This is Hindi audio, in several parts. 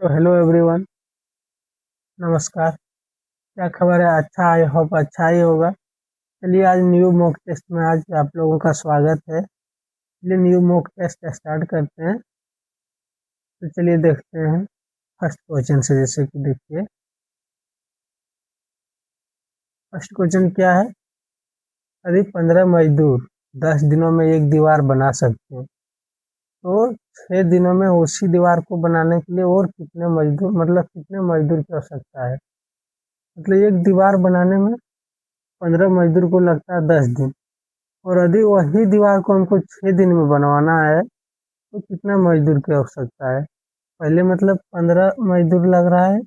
तो हेलो एवरीवन, नमस्कार। क्या खबर है? अच्छा, आई होप अच्छा ही होगा। चलिए, आज न्यू मॉक टेस्ट में आज आप लोगों का स्वागत है। चलिए न्यू मॉक टेस्ट स्टार्ट करते हैं। तो चलिए देखते हैं फर्स्ट क्वेश्चन से। जैसे कि देखिए, फर्स्ट क्वेश्चन क्या है। यदि 15 मजदूर 10 दिनों में एक दीवार बना सकते हैं, तो 6 दिनों में उसी दीवार को बनाने के लिए और कितने मजदूर, मतलब कितने मजदूर की आवश्यकता है। मतलब एक दीवार बनाने में 15 मजदूर को लगता है 10 दिन, और यदि वही दीवार को हमको 6 दिन में बनवाना है तो कितना मजदूर की आवश्यकता है। पहले मतलब 15 मजदूर लग रहा है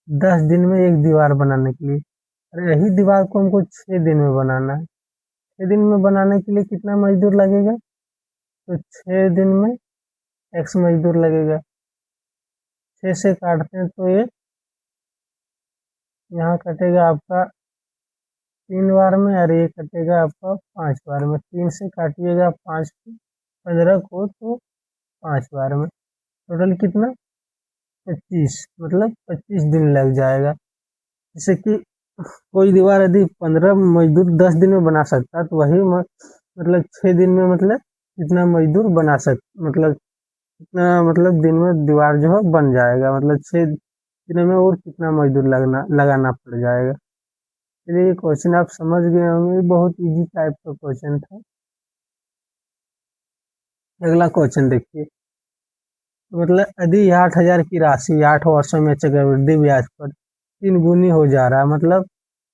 10 दिन में एक दीवार बनाने के लिए, और यही दीवार को हमको 6 दिन में बनाना है। 6 दिन में बनाने के लिए कितना मजदूर लगेगा, तो 6 दिन में एक्स मजदूर लगेगा। 6 से काटते हैं तो ये यहाँ कटेगा आपका 3 बार में, और ये कटेगा आपका 5 बार में। 3 से काटिएगा 5 15 को, तो 5 बार में टोटल कितना, 25। मतलब 25 दिन लग जाएगा। जैसे कि कोई दीवार यदि 15 मजदूर 10 दिन में बना सकता है, तो वही मतलब 6 दिन में मतलब कितना मजदूर बना मतलब कितना, मतलब दिन में दीवार जो है बन जाएगा। मतलब 6 दिनों में और कितना मजदूर लगाना पड़ जाएगा। चलिए, ये क्वेश्चन आप समझ गए होंगे, ये बहुत इजी टाइप का क्वेश्चन था। अगला क्वेश्चन देखिए। मतलब यदि 8,000 की राशि 8 वर्षों में चक्रवृद्धि ब्याज पर 3 गुनी हो जा रहा है, मतलब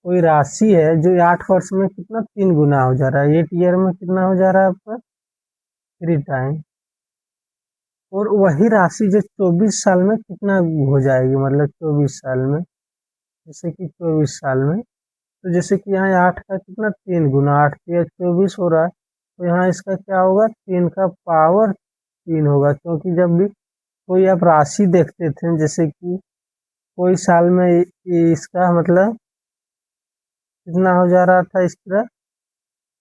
कोई राशि है जो 8 वर्ष में कितना 3 गुना हो जा रहा है। 8 ईयर में कितना हो जा रहा है आपका 3 टाइम। और वही राशि जो 24 साल में कितना हो जाएगी, मतलब 24 साल में। जैसे कि 24 साल में, तो जैसे कि यहाँ 8 का कितना 3 गुना, 8 या 24 हो रहा है, तो यहाँ इसका क्या होगा, 3 का पावर 3 होगा। क्योंकि जब भी कोई आप राशि देखते थे, जैसे कि कोई साल में इसका मतलब कितना हो जा रहा था इस तरह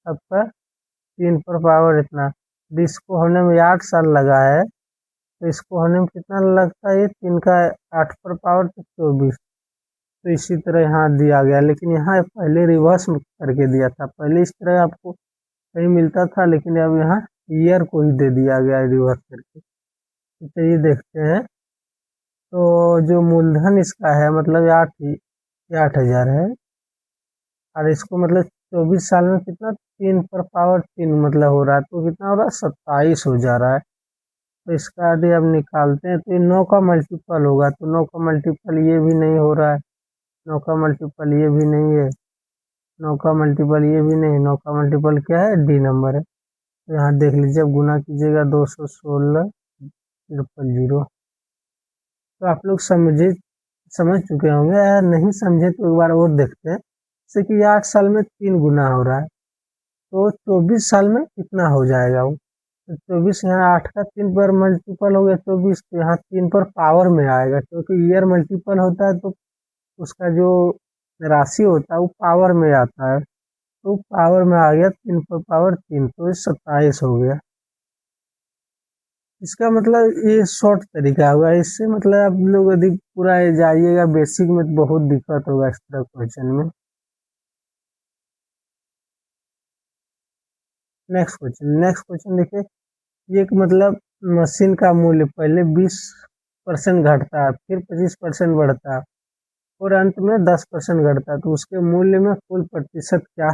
आपका 3 पर पावर इतना। यदि इसको होने में 8 साल लगा है, तो इसको होने में कितना लगता है, ये 3 का 8 पर पावर तो 24। तो इसी तरह यहाँ दिया गया, लेकिन यहाँ पहले रिवर्स करके दिया था। पहले इस तरह आपको कहीं मिलता था, लेकिन अब यहाँ ईयर को ही दे दिया गया है रिवर्स करके। तो चलिए देखते हैं। तो जो मूलधन इसका है, मतलब 8,000 है, और इसको मतलब 24 साल में कितना 3 पर पावर 3 मतलब हो रहा है, तो कितना हो रहा है 27 हो जा रहा है। तो इसका यदि अब निकालते हैं तो ये 9 का मल्टीपल होगा, तो 9 का मल्टीपल ये भी नहीं हो रहा है, 9 का मल्टीपल ये भी नहीं है, 9 का मल्टीपल ये भी नहीं, 9 का मल्टीपल क्या है, डी नंबर है। तो यहाँ देख लीजिए, अब गुना कीजिएगा 216 000। तो आप लोग समझ चुके होंगे, या नहीं समझे तो एक बार और देखते हैं। जैसे कि 8 साल में 3 गुना हो रहा है, तो 24 साल में कितना हो जाएगा वो। तो 24, यहाँ 8 का 3 पर मल्टीपल हो गया 24, तो यहाँ 3 पर पावर में आएगा, क्योंकि ईयर मल्टीपल होता है तो उसका जो राशि होता है वो पावर में आता है। तो पावर में आ गया 3 पर पावर 3, तो 27 हो गया। इसका मतलब ये शॉर्ट तरीका होगा। इससे मतलब आप लोग यदि पूरा ये जाइएगा बेसिक में, तो बहुत दिक्कत होगा इस तरह क्वेश्चन में। नेक्स्ट क्वेश्चन देखिए। ये एक मतलब मशीन का मूल्य पहले 20% घटता है, फिर 25% बढ़ता है, और अंत में 10% घटता है, तो उसके मूल्य में कुल प्रतिशत क्या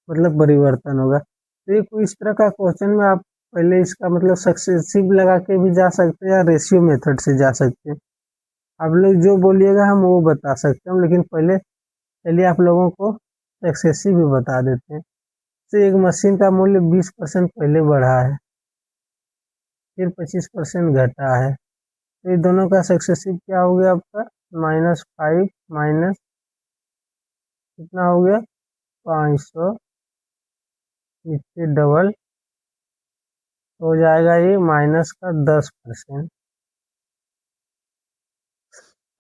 मतलब परिवर्तन होगा। तो ये कोई इस तरह का क्वेश्चन में आप पहले इसका मतलब सक्सेसिव लगा के भी जा सकते हैं, या रेशियो मेथड से जा सकते हैं। आप लोग जो बोलिएगा हम वो बता सकते हैं, लेकिन पहले चलिए आप लोगों को सक्सेसिव भी बता देते हैं। तो एक मशीन का मूल्य 20% पहले बढ़ा है, फिर 25% घटा है, तो ये दोनों का सक्सेसिव क्या हो गया आपका, -5 माइनस कितना हो गया 500, नीचे डबल हो जाएगा ये माइनस का 10%।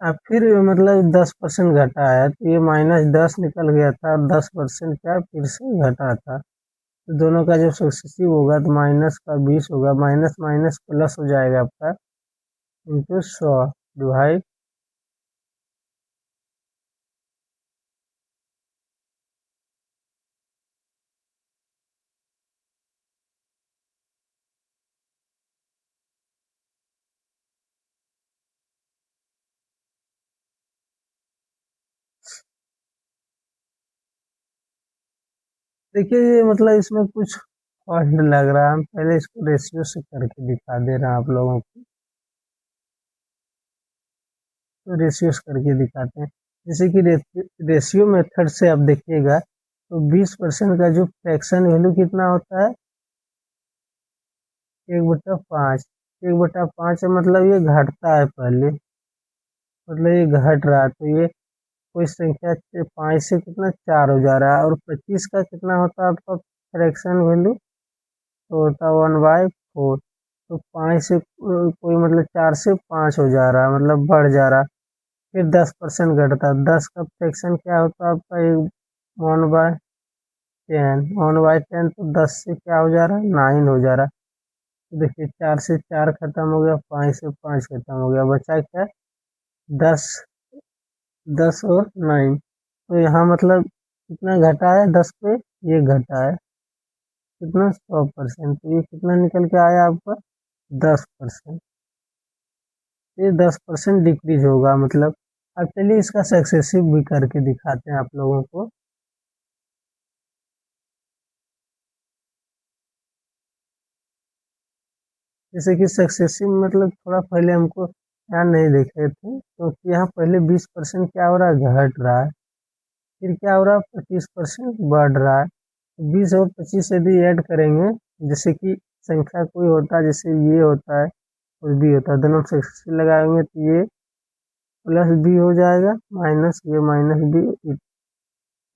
अब फिर मतलब 10% घटा है, तो ये -10 निकल गया था, 10% क्या फिर से घटा था। तो दोनों का जब सक्सेसिव होगा तो -का 20 होगा, माइनस माइनस प्लस हो जाएगा आपका, इंटू 100 डिवाइड देखिए ये मतलब इसमें कुछ कॉस्ट लग रहा है। हम पहले इसको रेशियो से करके दिखा दे रहे हैं आप लोगों को, तो रेशियो से करके दिखाते हैं। जैसे कि रेशियो मेथड से आप देखिएगा तो 20% का जो फ्रैक्शन वैल्यू कितना होता है, 1/5। 1/5 है मतलब ये घटता है पहले, मतलब ये घट रहा है, तो ये कोई संख्या 5 से कितना 4 हो जा रहा है। और 25 का कितना होता है आपका फ्रैक्शन वैल्यू, तो होता है 1/4। तो 5 से कोई मतलब 4 से 5 हो जा रहा है, मतलब बढ़ जा रहा है। फिर 10% घटता है, 10 का फ्रैक्शन क्या होता है आपका, 1/10। 1/10 तो 10 से क्या हो जा रहा है, 9 हो जा रहा है। तो देखिए 4 से 4 खत्म हो गया, 5 से 5 खत्म हो गया, बचा क्या, 10। 10 और 9, तो यहाँ मतलब कितना घटा है 10 पे, ये घटा है कितना 100%, तो ये कितना निकल के आया आपका 10%। ये 10% डिक्रीज होगा मतलब। अब चलिए इसका सक्सेसिव भी करके दिखाते हैं आप लोगों को। जैसे कि सक्सेसिव मतलब थोड़ा पहले हमको ध्यान नहीं देखे थे, क्योंकि यहाँ पहले 20% क्या हो रहा है, घट रहा है। फिर क्या हो रहा है, 25% बढ़ रहा है। तो 20 और 25 यदि ऐड करेंगे, जैसे कि संख्या कोई होता है, जैसे ये होता है और बी होता है, दोनों सक्सेसिव लगाएंगे तो ये प्लस बी हो जाएगा, माइनस ये माइनस बी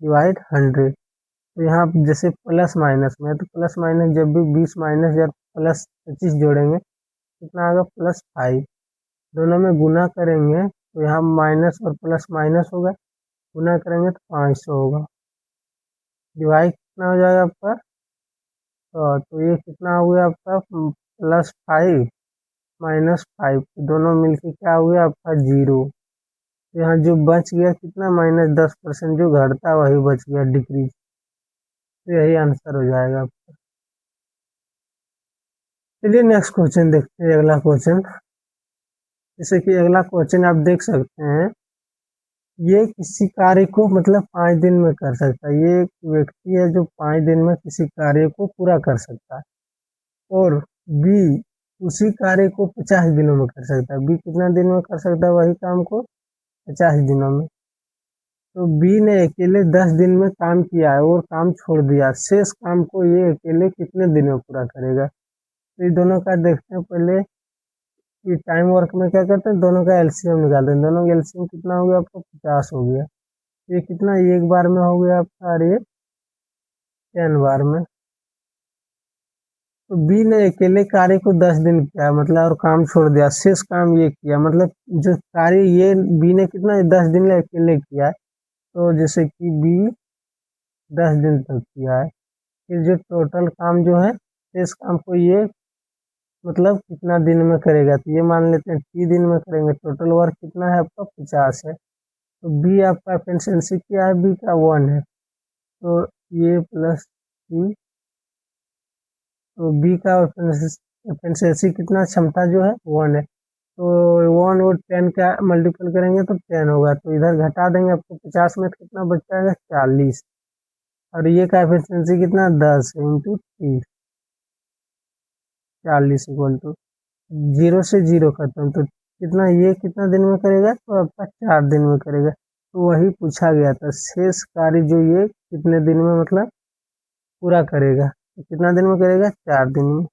डिवाइड 100। तो यहाँ जैसे प्लस माइनस में है, तो प्लस माइनस जब भी 20 माइनस या प्लस 25 जोड़ेंगे कितना आएगा, +5। दोनों में गुना करेंगे तो यहाँ माइनस और प्लस माइनस होगा, गुना करेंगे तो 500 होगा, डिवाइड कितना हो जाएगा आपका, तो ये कितना हो गया आपका, +5 -5, दोनों मिलके क्या हो गया आपका 0। तो यहाँ जो बच गया कितना, -10%, जो घटता वही बच गया, डिक्रीज। तो यही आंसर हो जाएगा आपका। चलिए नेक्स्ट क्वेश्चन देखते हैं, अगला क्वेश्चन। जैसे कि अगला क्वेश्चन आप देख सकते हैं, ये किसी कार्य को मतलब 5 दिन में कर सकता है। ये एक व्यक्ति है जो 5 दिन में किसी कार्य को पूरा कर सकता है। और बी उसी कार्य को 50 दिनों में कर सकता है। बी कितना दिन में कर सकता है वही काम को, 50 दिनों में। तो बी ने अकेले 10 दिन में काम किया है और काम छोड़ दिया, शेष काम को ये अकेले कितने दिन में पूरा करेगा। तो ये दोनों का देखते हैं पहले कि टाइम वर्क में क्या करते हैं, दोनों का एलसीएम निकालते हैं। दोनों का एलसीएम कितना हो गया आपको, 50 हो गया। ये कितना, ये एक बार में हो गया आपका, और ये 10 बार में। तो बी ने अकेले कार्य को 10 दिन किया मतलब, और काम छोड़ दिया, शेष काम ये किया, मतलब जो कार्य ये बी ने कितना 10 दिन में अकेले किया है। तो जैसे कि बी 10 दिन तक किया है, फिर जो टोटल काम जो है, शेष काम को ये मतलब कितना दिन में करेगा, तो ये मान लेते हैं 30 दिन में करेंगे। टोटल वर्क कितना है आपका, 50 है। तो बी आपका एफिशिएंसी क्या है, बी का 1 है। तो ये प्लस बी, तो बी का एफिशिएंसी कितना, क्षमता जो है 1 है। तो 1 और 10 का मल्टीपल करेंगे तो 10 होगा, तो इधर घटा देंगे, आपको 50 में कितना बच जाएगा, 40। और ये का एफिशिएंसी कितना, 10 इंटू 30, 40 इक्वल टू 0 से 0 खत्म। तो कितना, ये कितना दिन में करेगा, तो आपका 4 दिन में करेगा। तो वही पूछा गया था, शेष कार्य जो ये कितने दिन में मतलब पूरा करेगा, तो कितना दिन में करेगा, 4 दिन में।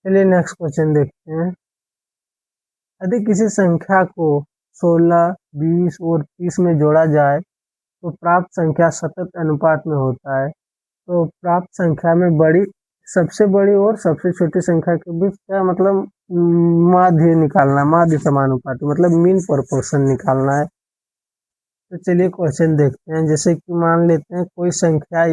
चलिए नेक्स्ट क्वेश्चन देखते हैं। यदि किसी संख्या को 16, 20 और 30 में जोड़ा जाए तो प्राप्त संख्या सतत अनुपात में होता है। तो प्राप्त संख्या में बड़ी, सबसे बड़ी और सबसे छोटी संख्या के बीच क्या मतलब, माध्य निकालना, माध्य समानुपाती मतलब मीन प्रोपोर्शन निकालना है। तो चलिए क्वेश्चन देखते हैं। जैसे कि मान लेते हैं कोई संख्या,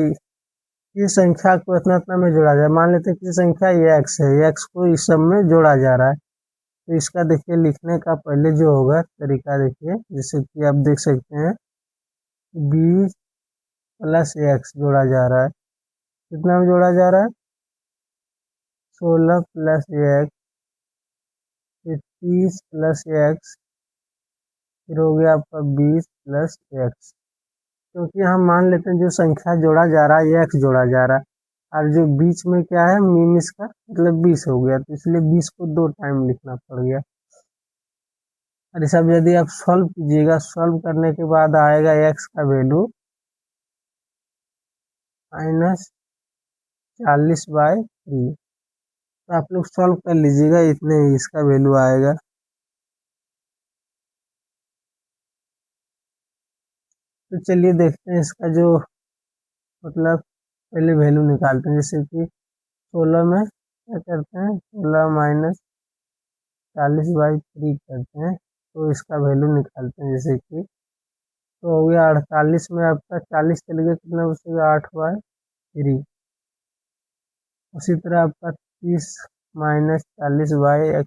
ये संख्या को इतना इतना में जोड़ा जाए। मान लेते हैं कि संख्या ये एक्स है, एक्स को इस सब में जोड़ा जा रहा है। तो इसका देखिए लिखने का पहले जो होगा तरीका देखिए, जैसे कि आप देख सकते हैं 20 प्लस एक्स जोड़ा जा रहा है, कितना में जोड़ा जा रहा है 16 प्लस एक्स, फिर 30 प्लस एक्स, फिर हो गया आपका 20 प्लस एक्स। क्योंकि हम मान लेते हैं जो संख्या जोड़ा जा रहा है ये एक्स जोड़ा जा रहा है, और जो बीच में क्या है मीन इसका मतलब 20 हो गया, तो इसलिए 20 को 2 टाइम लिखना पड़ गया। और ये सब यदि आप सॉल्व कीजिएगा, सॉल्व करने के बाद आएगा एक्स का वैल्यू -40/3। तो आप लोग सॉल्व कर लीजिएगा, इतने ही इसका वैल्यू आएगा। तो चलिए देखते हैं इसका जो मतलब पहले वैल्यू निकालते हैं, जैसे कि 16 में क्या करते हैं 16 माइनस 40/3 करते हैं, तो इसका वैल्यू निकालते हैं। जैसे कि तो हो गया 48 में आपका 40 चले गया, कितना बचेगा 8/3। उसी तरह आपका 30 माइनस 40/x,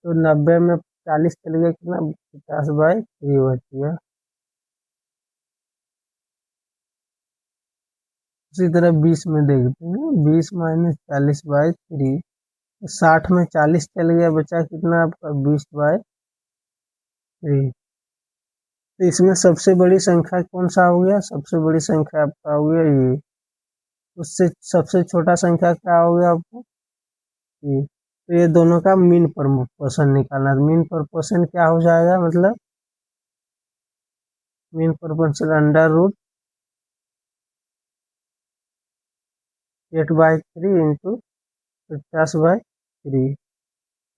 तो 90 में 40 चले गया, कितना 50/3 बच गया। उसी तरह 20 में देखते हैं 20 माइनस 40/3, 60 में 40 चल गया, बचा कितना आपका 20/3। तो इसमें सबसे बड़ी संख्या कौन सा हो गया, सबसे बड़ी संख्या आपका हो गया ये। उससे सबसे छोटा संख्या क्या हो गया आपका ये। तो ये दोनों का मीन प्रोपोर्शन निकालना, मीन प्रोपोर्शन क्या हो जाएगा, मतलब मीन प्रोपोर्शन √8/3 इंटू 50/3।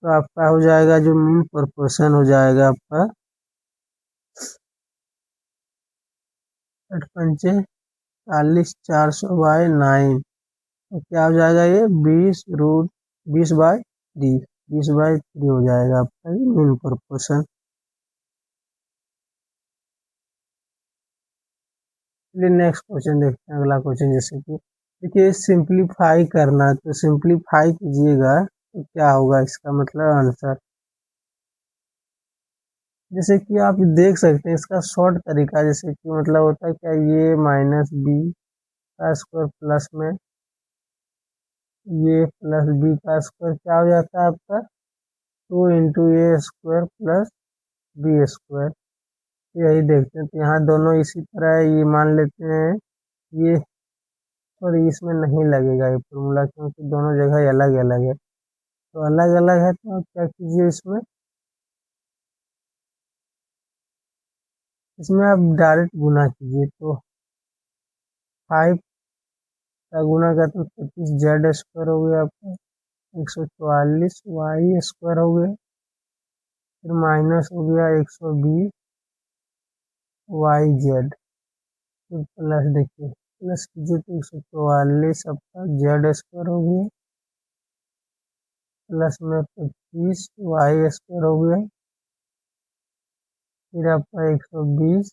तो आपका हो जाएगा जो मीन प्रोपोर्शन हो जाएगा आपका 8×5 = 400/9। तो क्या हो जाएगा ये 20√20/3, 20/3 हो जाएगा आपका ये मीन प्रोपोर्शन। चलिए नेक्स्ट क्वेश्चन देखते हैं, अगला क्वेश्चन। जैसे कि देखिए सिंप्लीफाई करना है, तो सिंप्लीफाई कीजिएगा तो क्या होगा इसका मतलब आंसर। जैसे कि आप देख सकते हैं इसका शॉर्ट तरीका, जैसे कि मतलब होता है क्या, ये -b² प्लस में ये +b² क्या हो जाता है आपका 2 × a² प्लस b²। यही देखते हैं, तो यहाँ दोनों इसी तरह है, ये मान लेते हैं ये, और इसमें नहीं लगेगा ये फॉर्मूला, क्योंकि दोनों जगह अलग अलग है। तो अलग अलग है तो आप क्या कीजिए, इसमें इसमें आप डायरेक्ट गुना कीजिए। तो 5 का गुना करते तो 25z² हो गया आपका, 144y² हो गया, फिर माइनस हो गया 120yz, फिर प्लस देखिए प्लस कीजिए तो 144 आपका z² हो गया, प्लस में 25y² हो गया, फिर आपका 120yz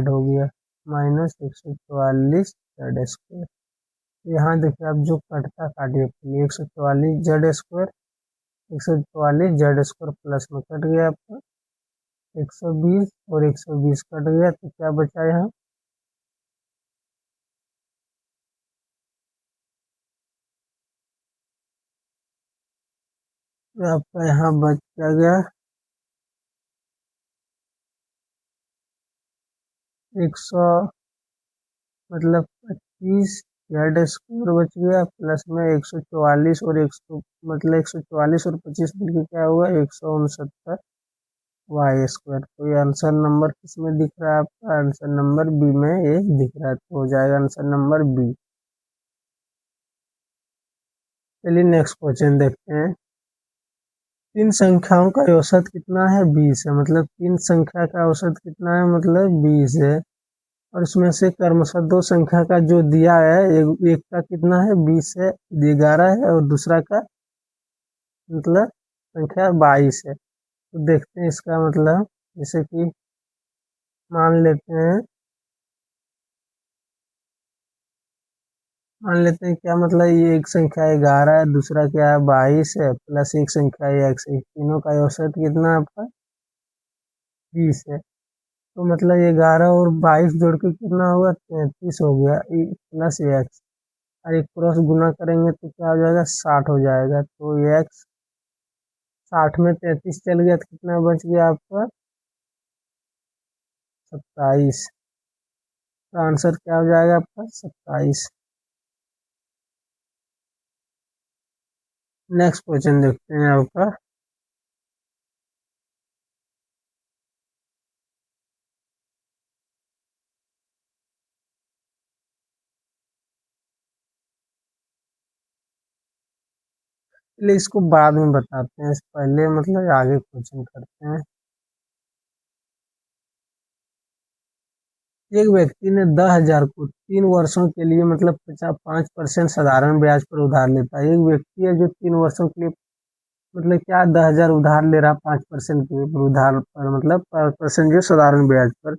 हो गया, माइनस 144z²। यहाँ देखिए आप जो कटता काटिए पहले 144z², 144z² प्लस में कट गया आपका 120, और 120 कट गया, तो क्या बचा यहाँ तो आपका यहाँ बच क्या गया 100 मतलब 25z² बच गया, प्लस में 144 और 100 मतलब 144 और 25 मिलकर क्या होगा 169y²। तो ये आंसर नंबर किसमें दिख रहा है आपका, आंसर नंबर बी में ये दिख रहा है, तो हो जाएगा आंसर नंबर बी। चलिए नेक्स्ट क्वेश्चन देखते हैं। तीन संख्याओं का औसत कितना है 20 है, मतलब तीन संख्या का औसत कितना है मतलब 20 है, और उसमें से क्रमशः दो संख्या का जो दिया है, एक का कितना है 20 है 11 है, और दूसरा का मतलब संख्या 22 है। तो देखते हैं इसका मतलब, जैसे कि मान लेते हैं मान लेते हैं क्या मतलब ये एक संख्या 11 है, दूसरा क्या है 22 है, प्लस एक संख्या x है, तीनों का औसत कितना है आपका 20 है। तो मतलब ये 11 और 22 जोड़ के कितना होगा 33 हो गया, प्लस x और एक क्रॉस गुना करेंगे तो क्या हो जाएगा 60 हो जाएगा। तो ये x 60 में 33 चल गया तो कितना बच गया आपका 27। तो आंसर क्या हो जाएगा आपका 27। नेक्स्ट क्वेश्चन देखते हैं आपका। चलिए इसको बाद में बताते हैं, इस पहले मतलब आगे क्वेश्चन करते हैं। एक व्यक्ति ने 10,000 को 3 वर्षों के लिए मतलब 5% साधारण ब्याज पर उधार लेता है। एक व्यक्ति है जो 3 वर्षों के लिए मतलब क्या 10,000 उधार ले रहा 5% के पर उधार पर मतलब 5% जो साधारण ब्याज पर,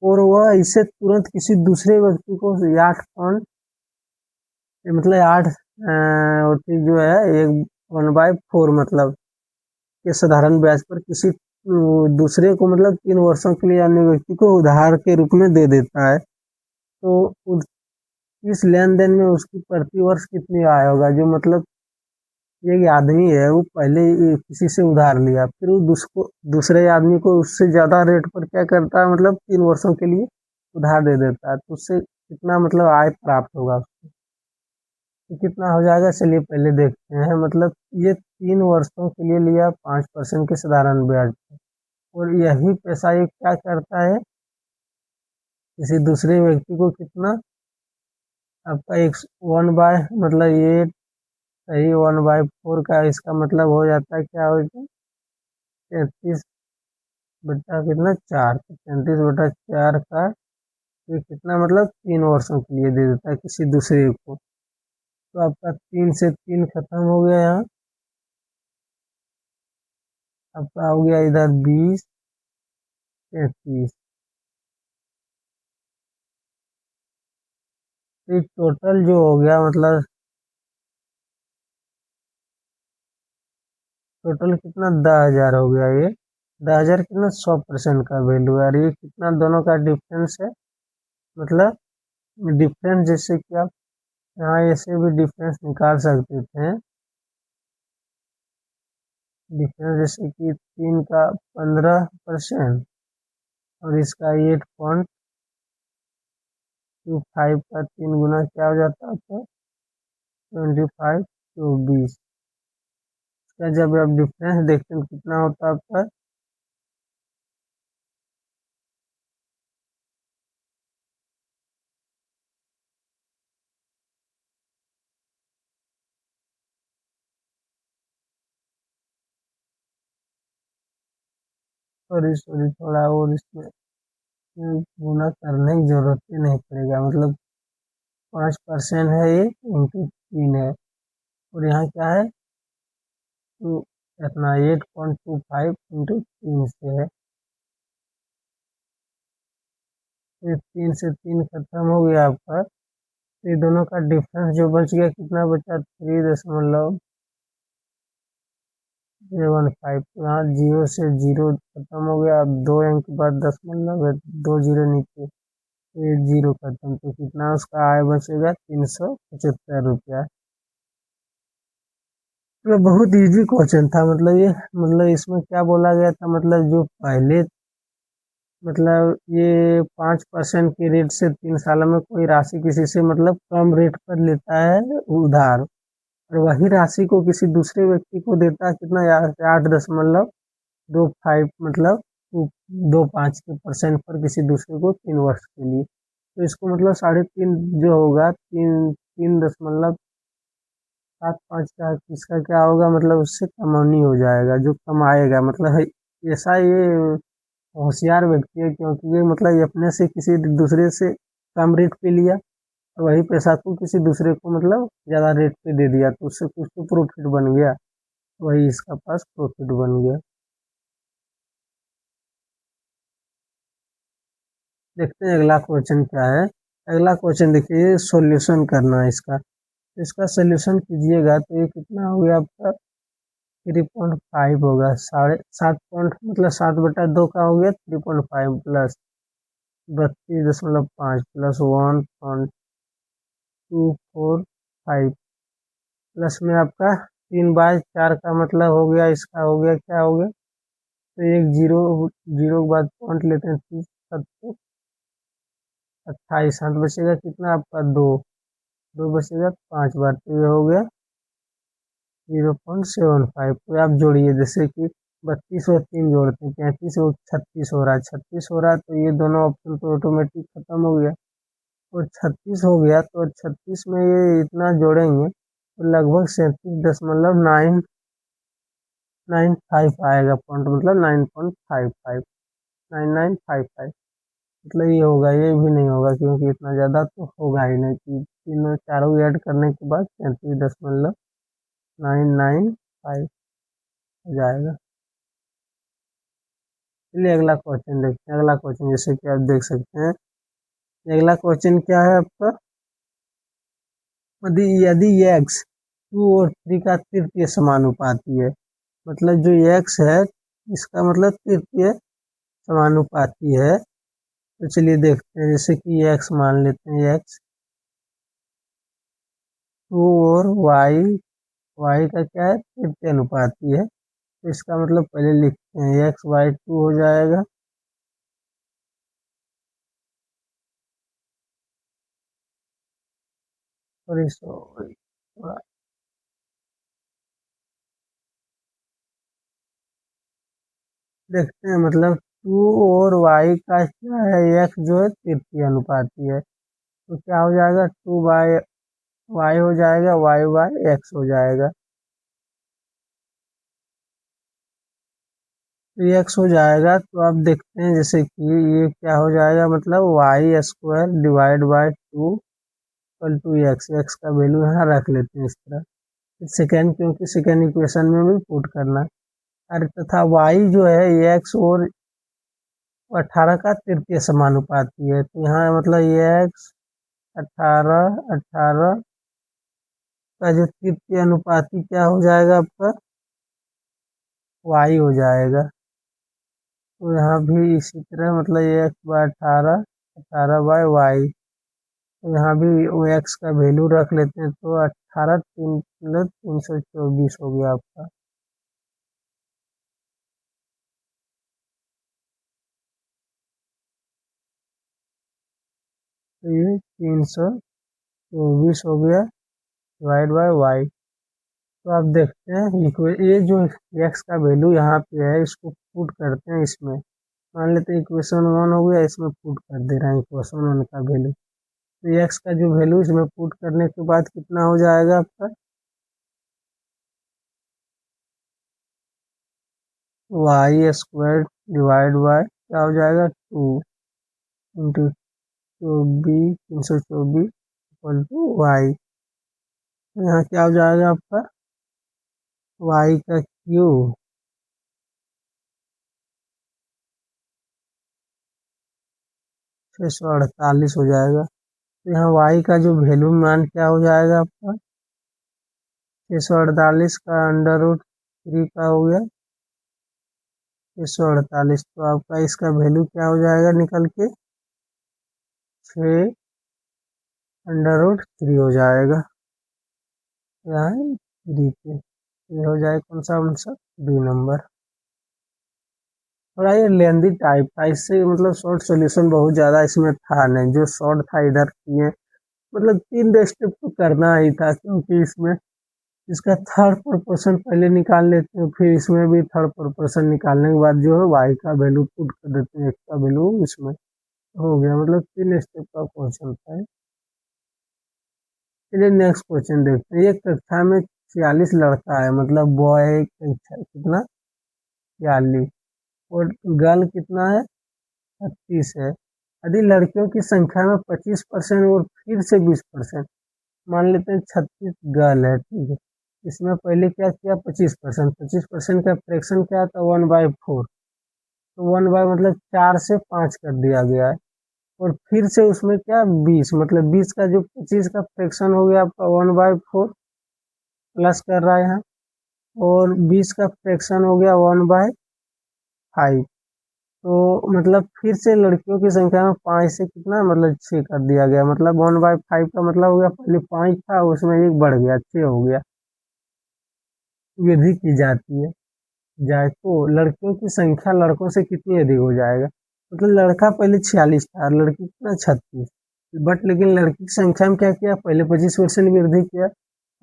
और वह इसे तुरंत किसी दूसरे व्यक्ति को 8 पाउंड मतलब 8 जो है एक 1/4 मतलब के साधारण ब्याज पर किसी दूसरे को मतलब 3 वर्षों के लिए अन्य व्यक्ति को उधार के रूप में दे देता है। तो इस लेन देन में उसकी प्रति वर्ष कितनी आय होगा। जो मतलब एक आदमी है वो पहले किसी से उधार लिया, फिर वो दूसरे आदमी को उससे ज्यादा रेट पर क्या करता है मतलब 3 वर्षों के लिए उधार दे देता है, तो उससे कितना मतलब आय प्राप्त होगा उसको। तो कितना हो जाएगा चलिए पहले देखते हैं। मतलब ये 3 वर्षों के लिए लिया 5% के साधारण ब्याज पर, और यही पैसा ये क्या करता है किसी दूसरे व्यक्ति को कितना आपका एक 1 बाय मतलब ये सही 1/4 का इसका मतलब हो जाता है क्या हो जाता है 33/4, 33/4 का ये कितना मतलब 3 वर्षों के लिए दे देता है किसी दूसरे को। तो आपका 3 से 3 खत्म हो गया यहाँ, आपका हो गया इधर 20, 33। तो टोटल जो हो गया मतलब टोटल कितना 10,000 हो गया ये 10,000 कितना 100% का वैल्यू है, और ये कितना दोनों का डिफरेंस है मतलब डिफरेंस जैसे कि आप यहाँ ऐसे भी डिफरेंस निकाल सकते थे। डिफरेंस जैसे कि 3 का 15% और इसका 8.25 का 3 गुना क्या हो जाता है आपका 25, तो 20 का जब आप डिफरेंस देखते हैं कितना होता है आपका सॉरी सॉरी थोड़ा और इसमें गुना करने की जरूरत ही नहीं पड़ेगा। मतलब 5% है ये इंटू 3 है, और यहाँ क्या है तो इतना 8.25 इंटू 3 से है। फिर 3 से 3 खत्म हो गया आपका, तो ये दोनों का डिफरेंस जो बच गया कितना बचा 3.015। यहाँ 0 से 0 खत्म हो गया, अब 2 अंक के बाद 10 नीचे, तो ये 0 खत्म, तो कितना उसका आय बचेगा 375 रुपया। तो बहुत इजी क्वेश्चन था मतलब ये, मतलब इसमें क्या बोला गया था मतलब जो पहले मतलब ये 5% के रेट से 3 सालों में कोई राशि किसी से मतलब कम रेट पर लेता है उधार, और वही राशि को किसी दूसरे व्यक्ति को देता है कितना यार 8.25 मतलब 2.5% पर किसी दूसरे को 3 वर्ष के लिए। तो इसको मतलब 3.5 जो होगा 3.7 5 का इसका क्या होगा मतलब उससे कमौनी हो जाएगा जो कमाएगा मतलब ऐसा ये होशियार व्यक्ति है, क्योंकि ये मतलब ये अपने से किसी दूसरे से कम रेट पे लिया और वही पैसा को किसी दूसरे को मतलब ज्यादा रेट पे दे दिया, तो उससे कुछ तो प्रॉफिट बन गया, वही इसका पास प्रॉफिट बन गया। देखते हैं अगला क्वेश्चन क्या है। अगला क्वेश्चन देखिए, सॉल्यूशन करना है इसका। तो इसका सॉल्यूशन कीजिएगा तो ये कितना हो गया आपका 3.5 होगा। 7.5 मतलब 7/2 का हो गया 3.5 प्लस 32.5 प्लस 1.245 प्लस में आपका 3/4 का मतलब हो गया, इसका हो गया क्या हो गया, तो एक जीरो जीरो के बाद पॉइंट लेते हैं 30 7 28 हाथ बचेगा कितना आपका दो, दो बचेगा 5 बार, तो ये हो गया 0.75। तो आप जोड़िए, जैसे कि 32 और 3 जोड़ते हैं 35 और 36 हो रहा है, 36 हो रहा है, तो ये दोनों ऑप्शन तो ऑटोमेटिक खत्म हो गया। और 36 हो गया तो 36 में ये इतना जोड़ेंगे तो लगभग 37.995 आएगा पॉइंट, मतलब 9.55 9955, मतलब ये होगा, ये भी नहीं होगा क्योंकि इतना ज़्यादा तो होगा ही नहीं कि तीनों चारों ऐड करने के बाद 37.995 हो जाएगा। चलिए अगला क्वेश्चन देखते हैं। अगला क्वेश्चन जैसे कि आप देख सकते हैं, अगला क्वेश्चन क्या है आपका, यदि x 2 और 3 का तृतीय समानुपाती है, मतलब जो x है इसका मतलब तृतीय समानुपाती है। तो चलिए देखते हैं, जैसे कि x मान लेते हैं, x 2 और y का क्या है तृतीय अनुपाती है। तो इसका मतलब पहले लिखते हैं x/2 हो जाएगा, और इस देखते हैं, मतलब 2 और y का क्या है, x जो है तृतीय अनुपाती है, तो क्या हो जाएगा 2/y हो जाएगा, y/x हो जाएगा, तो ये x हो जाएगा। तो आप देखते हैं जैसे कि ये क्या हो जाएगा, मतलब y² divide by 2 equal to x का वैल्यू यहाँ रख लेते हैं इस तरह। फिर सेकेंड, क्योंकि सेकेंड इक्वेशन में भी पुट करना, अरे तथा y जो है ये x और 18 का तृतीय समानुपाती है, तो यहाँ मतलब ये x 18 का जो तृतीय अनुपाती क्या हो जाएगा आपका y हो जाएगा। तो यहाँ भी इसी तरह, मतलब ये x/18 18/y, तो यहाँ भी वो x का वैल्यू रख लेते हैं, तो 18 3 मतलब 324 हो गया आपका। तो ये 324 हो गया डिवाइड बाय वाई। तो आप देखते हैं ये जो x का वैल्यू यहाँ पे है इसको पुट करते हैं इसमें, मान लेते हैं इक्वेशन 1 हो गया, इसमें पुट कर दे रहे हैं इक्वेशन 1 का वैल्यू। तो x का जो वैल्यू इसमें पुट करने के बाद कितना हो जाएगा आपका y² डिवाइड बाय क्या हो जाएगा 2 इंटू 324 इक्वल टू वाई। तो यहाँ क्या हो जाएगा आपका y का क्यूब 648 हो जाएगा। तो यहाँ y का जो वैल्यू मान क्या हो जाएगा आपका 648 का अंडर रूट 3 का हो गया 648, तो आपका इसका वैल्यू क्या हो जाएगा निकल के 6 अंडर रूट 3 हो जाएगा। यहाँ 3 पे ये हो जाएगा कौन सा आंसर, बी नंबर। थोड़ा ये लेंदी टाइप था, इससे मतलब शॉर्ट सॉल्यूशन बहुत ज़्यादा इसमें था नहीं, जो शॉर्ट था इधर किए, मतलब 3 स्टेप तो करना ही था, क्योंकि इसमें इसका थर्ड प्रोपोर्शन पहले निकाल लेते हैं, फिर इसमें भी थर्ड प्रोपोर्शन निकालने के बाद जो है वाई का वैल्यू पुट कर देते हैं, एक्स का वैल्यू इसमें हो गया, मतलब 3 स्टेप का क्वेश्चन था। चलिए नेक्स्ट क्वेश्चन देखते हैं। एक कक्षा में 46 लड़का है, मतलब बॉय कितना 46, और गर्ल कितना है 36 है। यदि लड़कियों की संख्या में 25% और फिर से 20%, मान लेते हैं 36 गर्ल है, ठीक है, इसमें पहले क्या किया 25%, 25% का फ्रैक्शन क्या था 1/4, तो 1 बाय मतलब 4 से 5 कर दिया गया है। और फिर से उसमें क्या 20, मतलब 20 का जो 25 का फ्रैक्शन हो गया आपका 1/4 प्लस कर रहा है यहाँ, और 20 का फ्रैक्शन हो गया 1/5। तो मतलब फिर से लड़कियों की संख्या में 5 से कितना मतलब 6 कर दिया गया, मतलब 1/5 का मतलब हो गया पहले 5 था उसमें एक बढ़ गया 6 हो गया। वृद्धि की जाती है जाए तो लड़कियों की संख्या लड़कों से कितनी अधिक हो जाएगा, मतलब लड़का पहले 46 था और लड़की कितना 36, बट लेकिन लड़की की संख्या में क्या किया, पहले 25% वृद्धि किया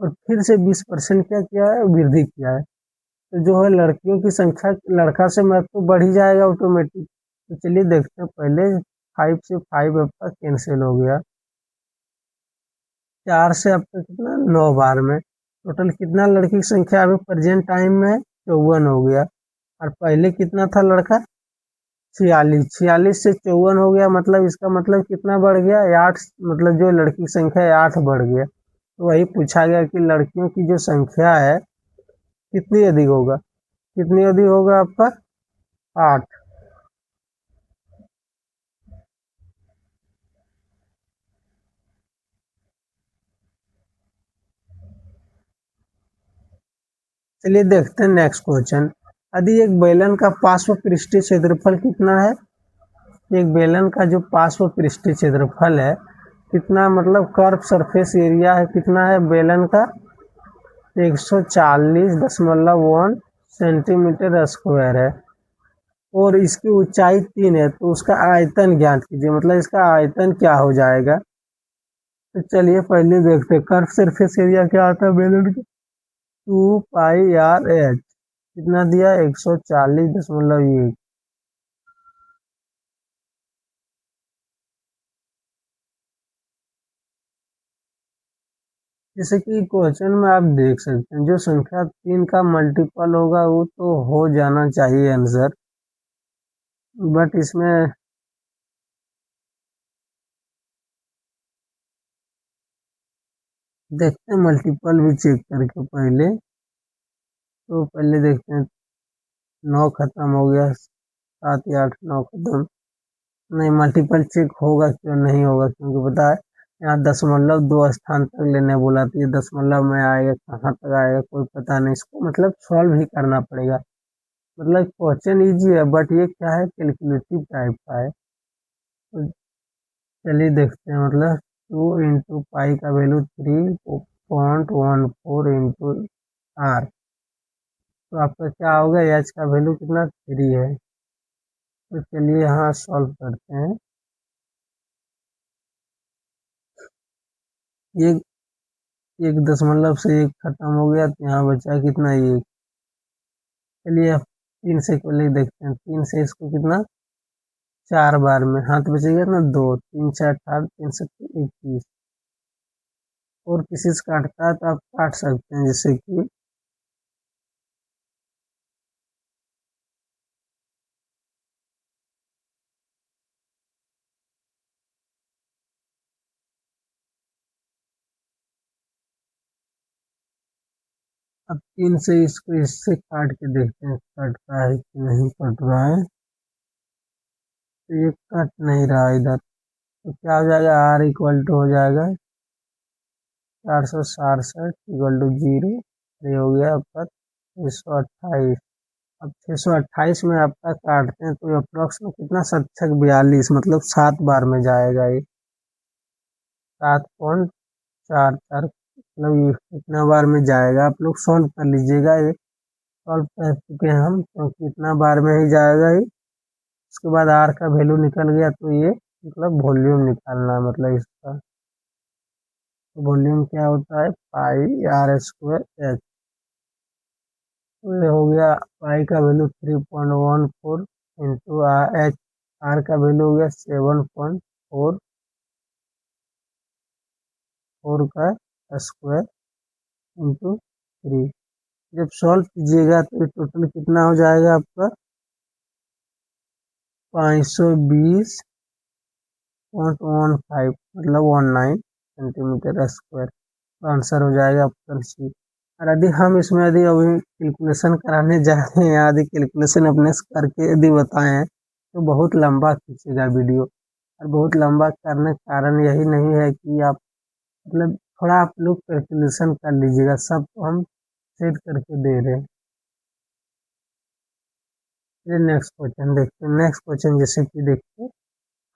और फिर से 20% क्या किया है, वृद्धि किया है। तो जो है लड़कियों की संख्या लड़का से महत्व तो बढ़ ही जाएगा ऑटोमेटिक। तो चलिए देखते हैं, पहले 5 से 5 आपका कैंसिल हो गया, 4 से आपका कितना 9 बार में, टोटल कितना लड़की की संख्या अभी प्रेजेंट टाइम में 54 हो गया, और पहले कितना था लड़का 46, 46 से 54 हो गया, मतलब इसका मतलब कितना बढ़ गया 8, मतलब जो लड़की की संख्या है 8 बढ़ गया। तो वही पूछा गया कि लड़कियों की जो संख्या है कितनी अधिक होगा, कितनी अधिक होगा आपका 8। चलिए देखते हैं नेक्स्ट क्वेश्चन। यदि एक बेलन का पार्श्व पृष्ठीय क्षेत्रफल कितना है, एक बेलन का जो पार्श्व पृष्ठीय क्षेत्रफल है कितना, मतलब कर्व सरफेस एरिया है कितना है बेलन का 140.1 सेंटीमीटर स्क्वायर है, और इसकी ऊंचाई 3 है, तो उसका आयतन ज्ञात कीजिए, मतलब इसका आयतन क्या हो जाएगा। तो चलिए पहले देखते हैं कर्व सरफेस एरिया क्या आता है बेलन का, 2πr/h कितना दिया 140.1। जैसे कि क्वेश्चन में आप देख सकते हैं जो संख्या 3 का मल्टीपल होगा वो तो हो जाना चाहिए आंसर, बट इसमें देखते हैं मल्टीपल भी चेक करके पहले। तो पहले देखते हैं 9 खत्म हो गया, 7 या 8 9 खत्म, नहीं मल्टीपल चेक होगा क्यों नहीं होगा, क्योंकि पता है यहाँ दशमलव 2 स्थान तक लेने बोला, तो ये दशमलव में आएगा कहाँ तक आएगा कोई पता नहीं, इसको मतलब सॉल्व ही करना पड़ेगा। मतलब क्वेश्चन इजी है बट ये क्या है कैलकुलेटिव टाइप का है। तो चलिए देखते हैं, मतलब 2 × पाई का वैल्यू 3.14 तो आपका क्या होगा, एच का वैल्यू कितना 3 है। तो चलिए यहाँ सॉल्व करते हैं, ये एक दशमलव से एक खत्म हो गया तो यहाँ बचा कितना एक। चलिए अब 3 से पहले देखते हैं, 3 से इसको कितना 4 बार में हाथ बचेगा ना 2, 3 6 18, 3 7 21, और किसी से काटता है तो आप काट सकते हैं, जैसे कि अब 3 से इसको इससे काट के देखते हैं कटता है कि नहीं कट रहा है, तो ये कट नहीं रहा इधर, तो क्या हो जाएगा आर इक्वल टू हो जाएगा 467 = 0, ये हो गया आपका 628। अब 628 में आपका काटते हैं तो अप्रोक्स में कितना 7×42, मतलब 7 बार में जाएगा ये 7.44, मतलब ये कितना बार में जाएगा आप लोग सॉल्व कर लीजिएगा, ये सॉल्व कर चुके हैं हम क्योंकि इतना बार में ही जाएगा ये। उसके बाद आर का वैल्यू निकल गया तो ये मतलब वॉल्यूम निकालना है, मतलब इसका वॉल्यूम क्या होता है πr²h। तो ये हो गया पाई का वैल्यू 3.14 इंटू एच, आर का वैल्यू हो गया 7.44 का स्क्वायर इंटू 3। जब सॉल्व कीजिएगा तो ये टोटल कितना हो जाएगा आपका 520.15, मतलब 19 सेंटीमीटर स्क्वायर। तो आंसर हो जाएगा ऑप्शन सी। और यदि हम इसमें यदि अभी कैलकुलेशन कराने जा रहे हैं, यदि कैलकुलेशन अपने से करके यदि बताएं तो बहुत लंबा खींचेगा वीडियो, और बहुत लंबा करने का कारण यही नहीं है कि आप मतलब थोड़ा आप लोग कैलकुलेशन कर लीजिएगा, सब तो हम सेट करके दे रहे हैं। ये नेक्स्ट क्वेश्चन देखते हैं। नेक्स्ट क्वेश्चन जैसे कि देखते,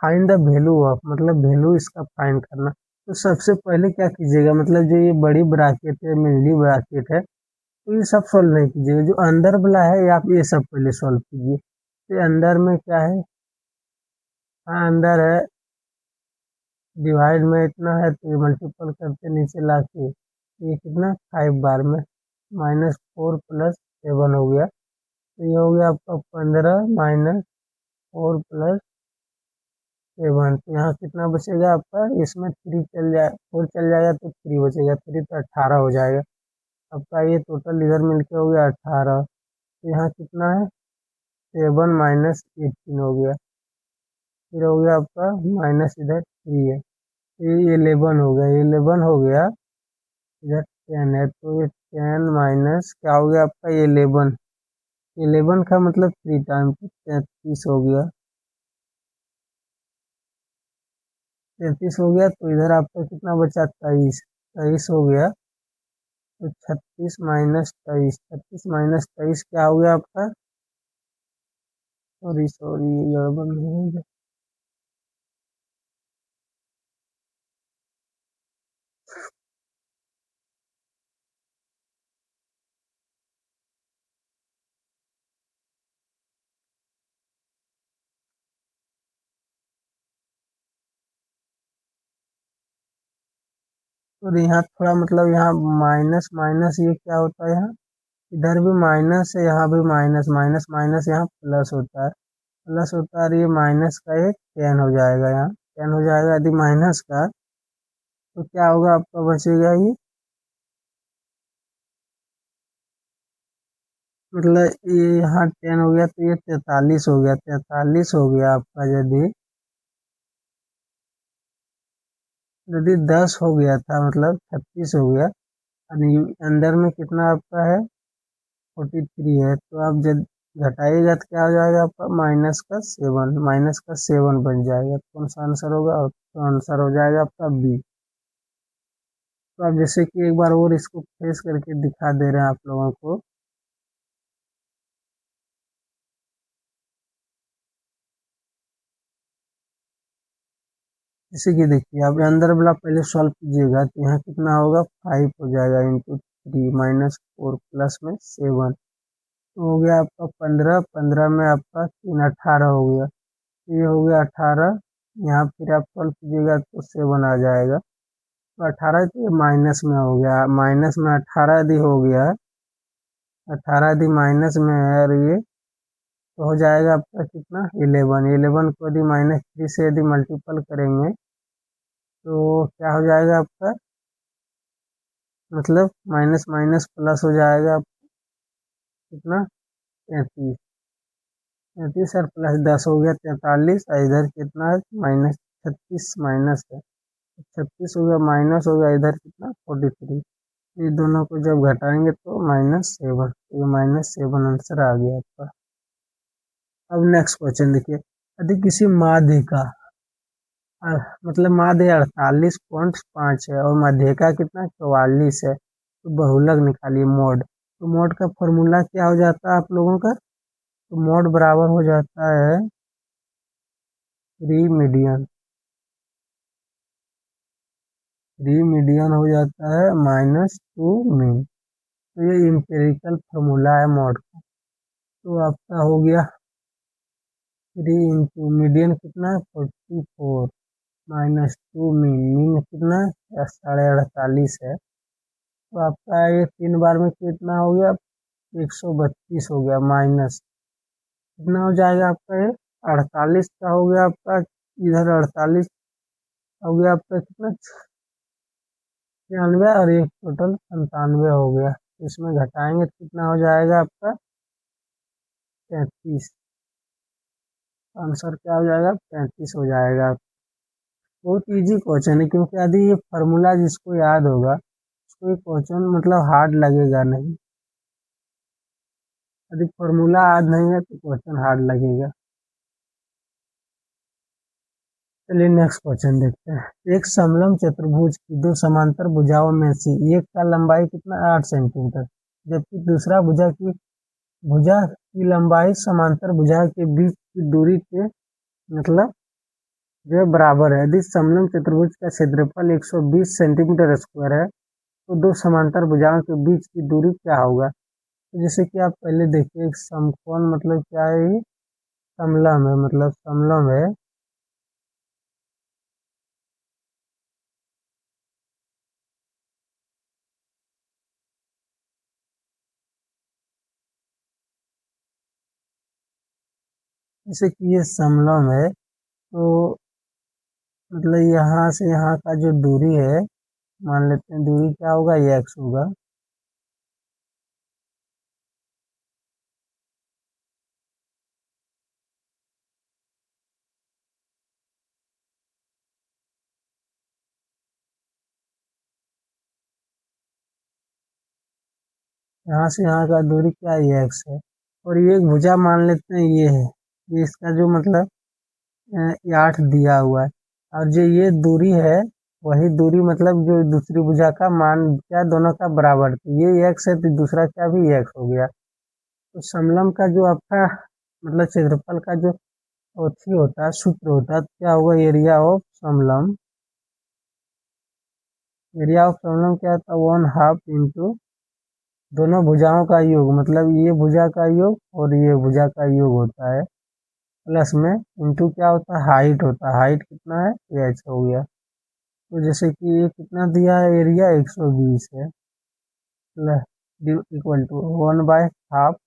फाइंड द वैल्यू ऑफ, मतलब वैल्यू इसका फाइंड करना। तो सबसे पहले क्या कीजिएगा, मतलब जो ये बड़ी ब्रैकेट है, मिडली ब्रैकेट है, तो ये सब सॉल्व नहीं कीजिएगा। जो अंदर वाला है ये आप ये सब पहले सॉल्व कीजिए। तो अंदर में क्या है, हाँ अंदर है, डिवाइड में इतना है तो ये मल्टीपल करते नीचे ला के ये कितना 5 बार में -4 + 7 हो गया। तो ये हो गया आपका 15 -4 + 7। तो यहाँ कितना बचेगा आपका, इसमें 3 चल जाए, 4 चल जाएगा तो 3 बचेगा, 3 तो 18 हो जाएगा आपका। ये टोटल इधर मिलके हो गया 18। तो यहाँ कितना है, 7 - 18 हो गया। फिर हो गया आपका माइनस इधर 3 है, ये 11 हो गया, 11 हो गया। इधर 10 है तो ये 10 माइनस क्या हो गया आपका, ये 11। 11 का मतलब 3 टाइम तो 33 हो गया। 33 हो गया तो इधर आपका कितना बचा, 23। 23 हो गया तो 36 - 23, 36 - 23 क्या हो गया आपका, सॉरी सॉरी गड़बड़ नहीं हो गया। और यहाँ थोड़ा मतलब यहाँ माइनस माइनस ये क्या होता है, यहाँ इधर भी माइनस है, यहाँ भी माइनस, माइनस माइनस यहाँ प्लस होता है, प्लस होता है। और ये माइनस का एक 10 हो जाएगा, यहाँ 10 हो जाएगा यदि माइनस का। तो क्या होगा आपका, बचेगा ये, मतलब ये यहाँ 10 हो गया तो ये 43 हो गया, 43 हो गया आपका। यदि यदि 10 हो गया था, मतलब 36 हो गया, और अंदर में कितना आपका है, 43 है, तो आप जब घटाइएगा तो क्या हो जाएगा आपका, -7, -7 बन जाएगा। तो कौन सा आंसर होगा, तो आंसर हो जाएगा आपका बी। तो आप जैसे कि एक बार और इसको फेस करके दिखा दे रहे हैं आप लोगों को। जैसे कि देखिए, आप अंदर वाला पहले सॉल्व कीजिएगा तो यहाँ कितना होगा, 5 हो जाएगा इंटू 3 -4 प्लस में 7। तो हो गया आपका 15, 15 में आपका 3 18 हो गया। तो ये हो गया 18। यहाँ फिर आप सॉल्व कीजिएगा तो 7 आ जाएगा। तो 18 तो ये माइनस में हो गया, माइनस में 18 यदि हो गया, 18 यदि माइनस में है, और ये तो हो जाएगा आपका कितना, 11। 11 को यदि -3 से यदि मल्टीपल करेंगे तो क्या हो जाएगा आपका, मतलब माइनस माइनस प्लस हो जाएगा कितना, 33। 33 और +10 हो गया 43, और इधर कितना है, -36 माइनस है, 36 हो गया, माइनस हो गया इधर कितना, 43। ये दोनों को जब घटाएंगे तो -7, ये -7 आंसर आ गया आपका। अब नेक्स्ट क्वेश्चन देखिए, यदि किसी माध्य का मतलब माध्य 48.5 है और माध्यिका कितना, 44 है, तो बहुलक निकालिए मोड। तो मोड का फॉर्मूला क्या हो जाता है आप लोगों का, तो मोड बराबर हो जाता है 3 मीडियन, 3 मीडियन हो जाता है -2 मीन। तो ये इम्पेरिकल फॉर्मूला है मोड का। तो आपका हो गया 3 इंटू मीडियन कितना, 44 -2 मीन, मीन कितना, 48.5 है। तो आपका ये 3 बार में कितना हो गया, 132 हो गया, माइनस कितना हो जाएगा आपका, ये 48 का हो गया आपका, इधर 48 हो गया आपका कितना, 96, और एक टोटल 97 हो गया। इसमें घटाएंगे तो कितना हो जाएगा आपका, 33। आंसर क्या हो जाएगा, 35 हो जाएगा। बहुत इजी क्वेश्चन है, क्योंकि यदि ये फार्मूला जिसको याद होगा उसको ये क्वेश्चन मतलब हार्ड लगेगा नहीं। यदि फार्मूला याद नहीं है तो क्वेश्चन हार्ड लगेगा। चलिए नेक्स्ट क्वेश्चन देखते हैं। एक समलंब चतुर्भुज की दो समांतर भुजाओं में से एक का लंबाई कितना 8 सेंटीमीटर, जबकि दूसरा भुजा की लंबाई समांतर भुजा के बीच की दूरी के मतलब जो है बराबर है। यदि समलंब चतुर्भुज का क्षेत्रफल 120 सेंटीमीटर स्क्वायर है तो दो समांतर भुजाओं के बीच की दूरी क्या होगा। तो जैसे कि आप पहले देखिए, एक समकोण मतलब क्या है, ये समलंब है, मतलब समलंब है। जैसे कि ये समलंब है तो मतलब यहाँ से यहाँ का जो दूरी है, मान लेते हैं दूरी क्या होगा, ये एक्स होगा। यहाँ से यहाँ का दूरी क्या है, ये एक्स है। और ये एक भुजा मान लेते हैं ये है, ये इसका जो मतलब ये 8 दिया हुआ है। और जो ये दूरी है वही दूरी मतलब जो दूसरी भुजा का मान क्या दोनों का बराबर, तो ये एक्स है तो दूसरा क्या भी एक्स हो गया। तो समलंब का जो आपका मतलब क्षेत्रफल का जो औथी होता है, सूत्र होता है, तो क्या होगा, एरिया ऑफ समलंब। एरिया ऑफ समलंब क्या होता है, 1/2 इंटू दोनों भुजाओं का योग, मतलब ये भुजा का योग और ये भुजा का योग होता है, प्लस में इंटू क्या होता है, हाइट होता है। हाइट कितना है, ये एच हो गया। तो जैसे कि ये कितना दिया है, एरिया 120 है, इक्वल टू 1/2।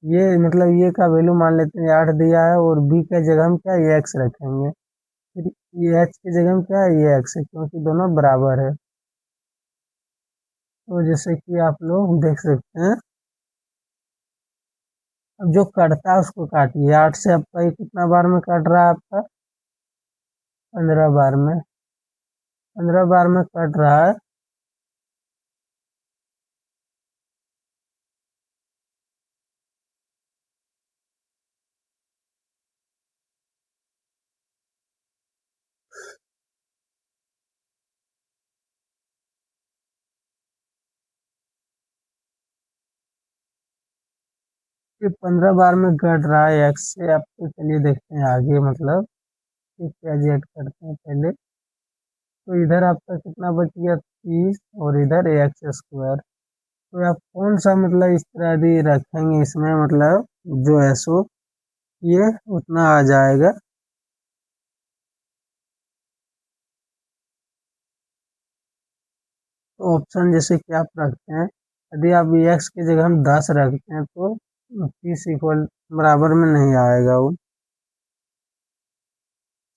ये मतलब ये का वैल्यू मान लेते हैं 8 दिया है, और बी के जगह हम क्या ये एक्स रखेंगे। फिर ये एच की जगह में क्या है, ये एक्स है, क्योंकि दोनों बराबर है। तो जैसे कि आप लोग देख सकते हैं, अब जो कटता है उसको काटिए। 8 से आपका ये कितना बार में कट रहा है, आपका 15 बार में, 15 बार में कट रहा है। ये 15 बार में कट रहा है एक्स से। आपको चलिए देखते हैं आगे, मतलब कि क्या जेड करते हैं पहले। तो इधर आपका कितना बच गया, 30, और इधर एक्स स्क्वायर। तो आप कौन सा मतलब इस तरह यदि रखेंगे इसमें, मतलब जो है सो ये उतना आ जाएगा। तो ऑप्शन जैसे कि आप रखते हैं, यदि आप एक्स की जगह हम 10 रखते हैं तो 30 इक्वल बराबर में नहीं आएगा वो।